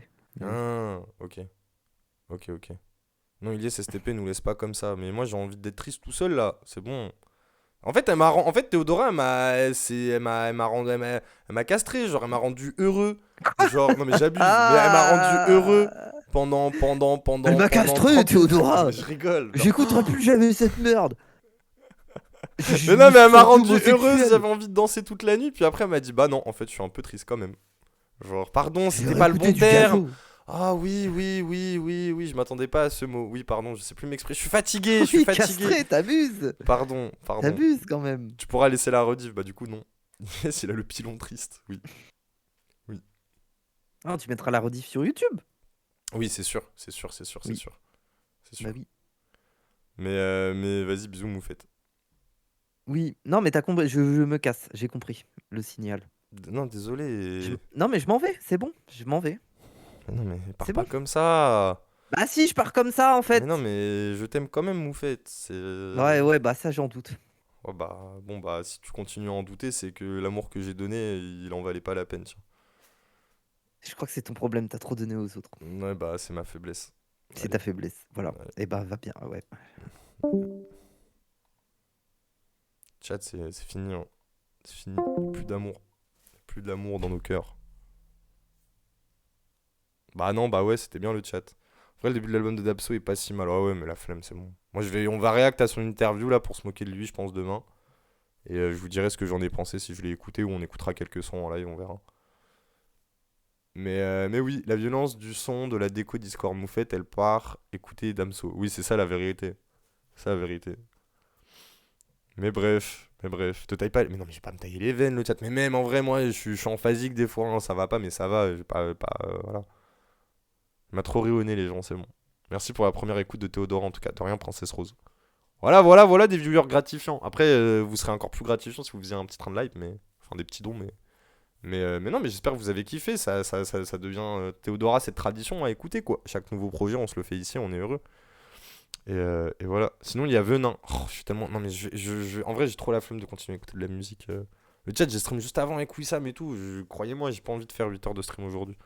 Ouais. Ah, ok. Non, Ilyes STP nous laisse pas comme ça. Mais moi, j'ai envie d'être triste tout seul là. C'est bon. En fait, Théodora, elle m'a castré. Genre, elle m'a rendu heureux. Genre, non mais j'abuse. Mais elle m'a rendu heureux pendant. Elle m'a castré, 30 Théodora. Je rigole. Non. J'écouterai plus jamais cette merde. Mais non, mais elle m'a rendu homosexuel. heureuse. J'avais envie de danser toute la nuit. Puis après, elle m'a dit, bah non, en fait, je suis un peu triste quand même. Genre, pardon, J'ai c'était pas le réécouté bon du terme. Gazo. Ah oui, je m'attendais pas à ce mot. Oui, pardon, je sais plus m'exprimer. Je suis fatigué, je suis Oui, fatigué. castré, t'abuses. Pardon. T'abuses quand même. Tu pourras laisser la rediff, bah du coup, non. Yes, il a le pilon triste, oui. Ah, tu mettras la rediff sur YouTube. Oui, c'est sûr. Oui. Bah oui. Mais vas-y, bisous, Moufette. Oui, non, mais t'as compris, je me casse, j'ai compris le signal. Non, désolé. Non, mais je m'en vais, c'est bon, je m'en vais. Non, mais pars C'est pas bon. comme ça. Bah si, je pars comme ça en fait. Mais non, mais je t'aime quand même, Moufette. Ouais, bah ça j'en doute. Ouais, bah, bon, bah, si tu continues à en douter, c'est que l'amour que j'ai donné, il en valait pas la peine, tiens. Je crois que c'est ton problème, t'as trop donné aux autres. Ouais, bah, c'est ma faiblesse. C'est Allez. ta faiblesse, voilà. Ouais. Et bah va bien, ouais. Chat, c'est fini, hein. C'est fini. Plus d'amour. Plus d'amour dans nos cœurs. Bah non, bah ouais, c'était bien le chat. En vrai, le début de l'album de Damso est pas si mal. Ah ouais, mais la flemme, c'est bon. Moi, on va réact à son interview là pour se moquer de lui, je pense, demain. Et je vous dirai ce que j'en ai pensé si je l'ai écouté ou on écoutera quelques sons en live, on verra. Mais oui, la violence du son, de la déco Discord Moufette, elle part écouter Damso. Oui, c'est ça la vérité. C'est ça la vérité. Mais bref, te taille pas. Mais non, mais je vais pas me tailler les veines, le chat. Mais même en vrai, moi, je suis en phasique des fois, hein, ça va pas, mais ça va. Je vais pas, voilà. Il m'a trop ri au nez, les gens, c'est bon. Merci pour la première écoute de Théodora, en tout cas. De rien, Princesse Rose. Voilà des viewers gratifiants. Après, vous serez encore plus gratifiant si vous faisiez un petit train de live, mais. Enfin, des petits dons, mais non, mais j'espère que vous avez kiffé. Ça devient Théodora, cette tradition à écouter, quoi. Chaque nouveau projet, on se le fait ici, on est heureux. Et voilà. Sinon, il y a Venin. Oh, je suis tellement. Non, mais en vrai, j'ai trop la flemme de continuer à écouter de la musique. Le chat, j'ai stream juste avant avec Wissam et tout. Croyez-moi, j'ai pas envie de faire 8 heures de stream aujourd'hui.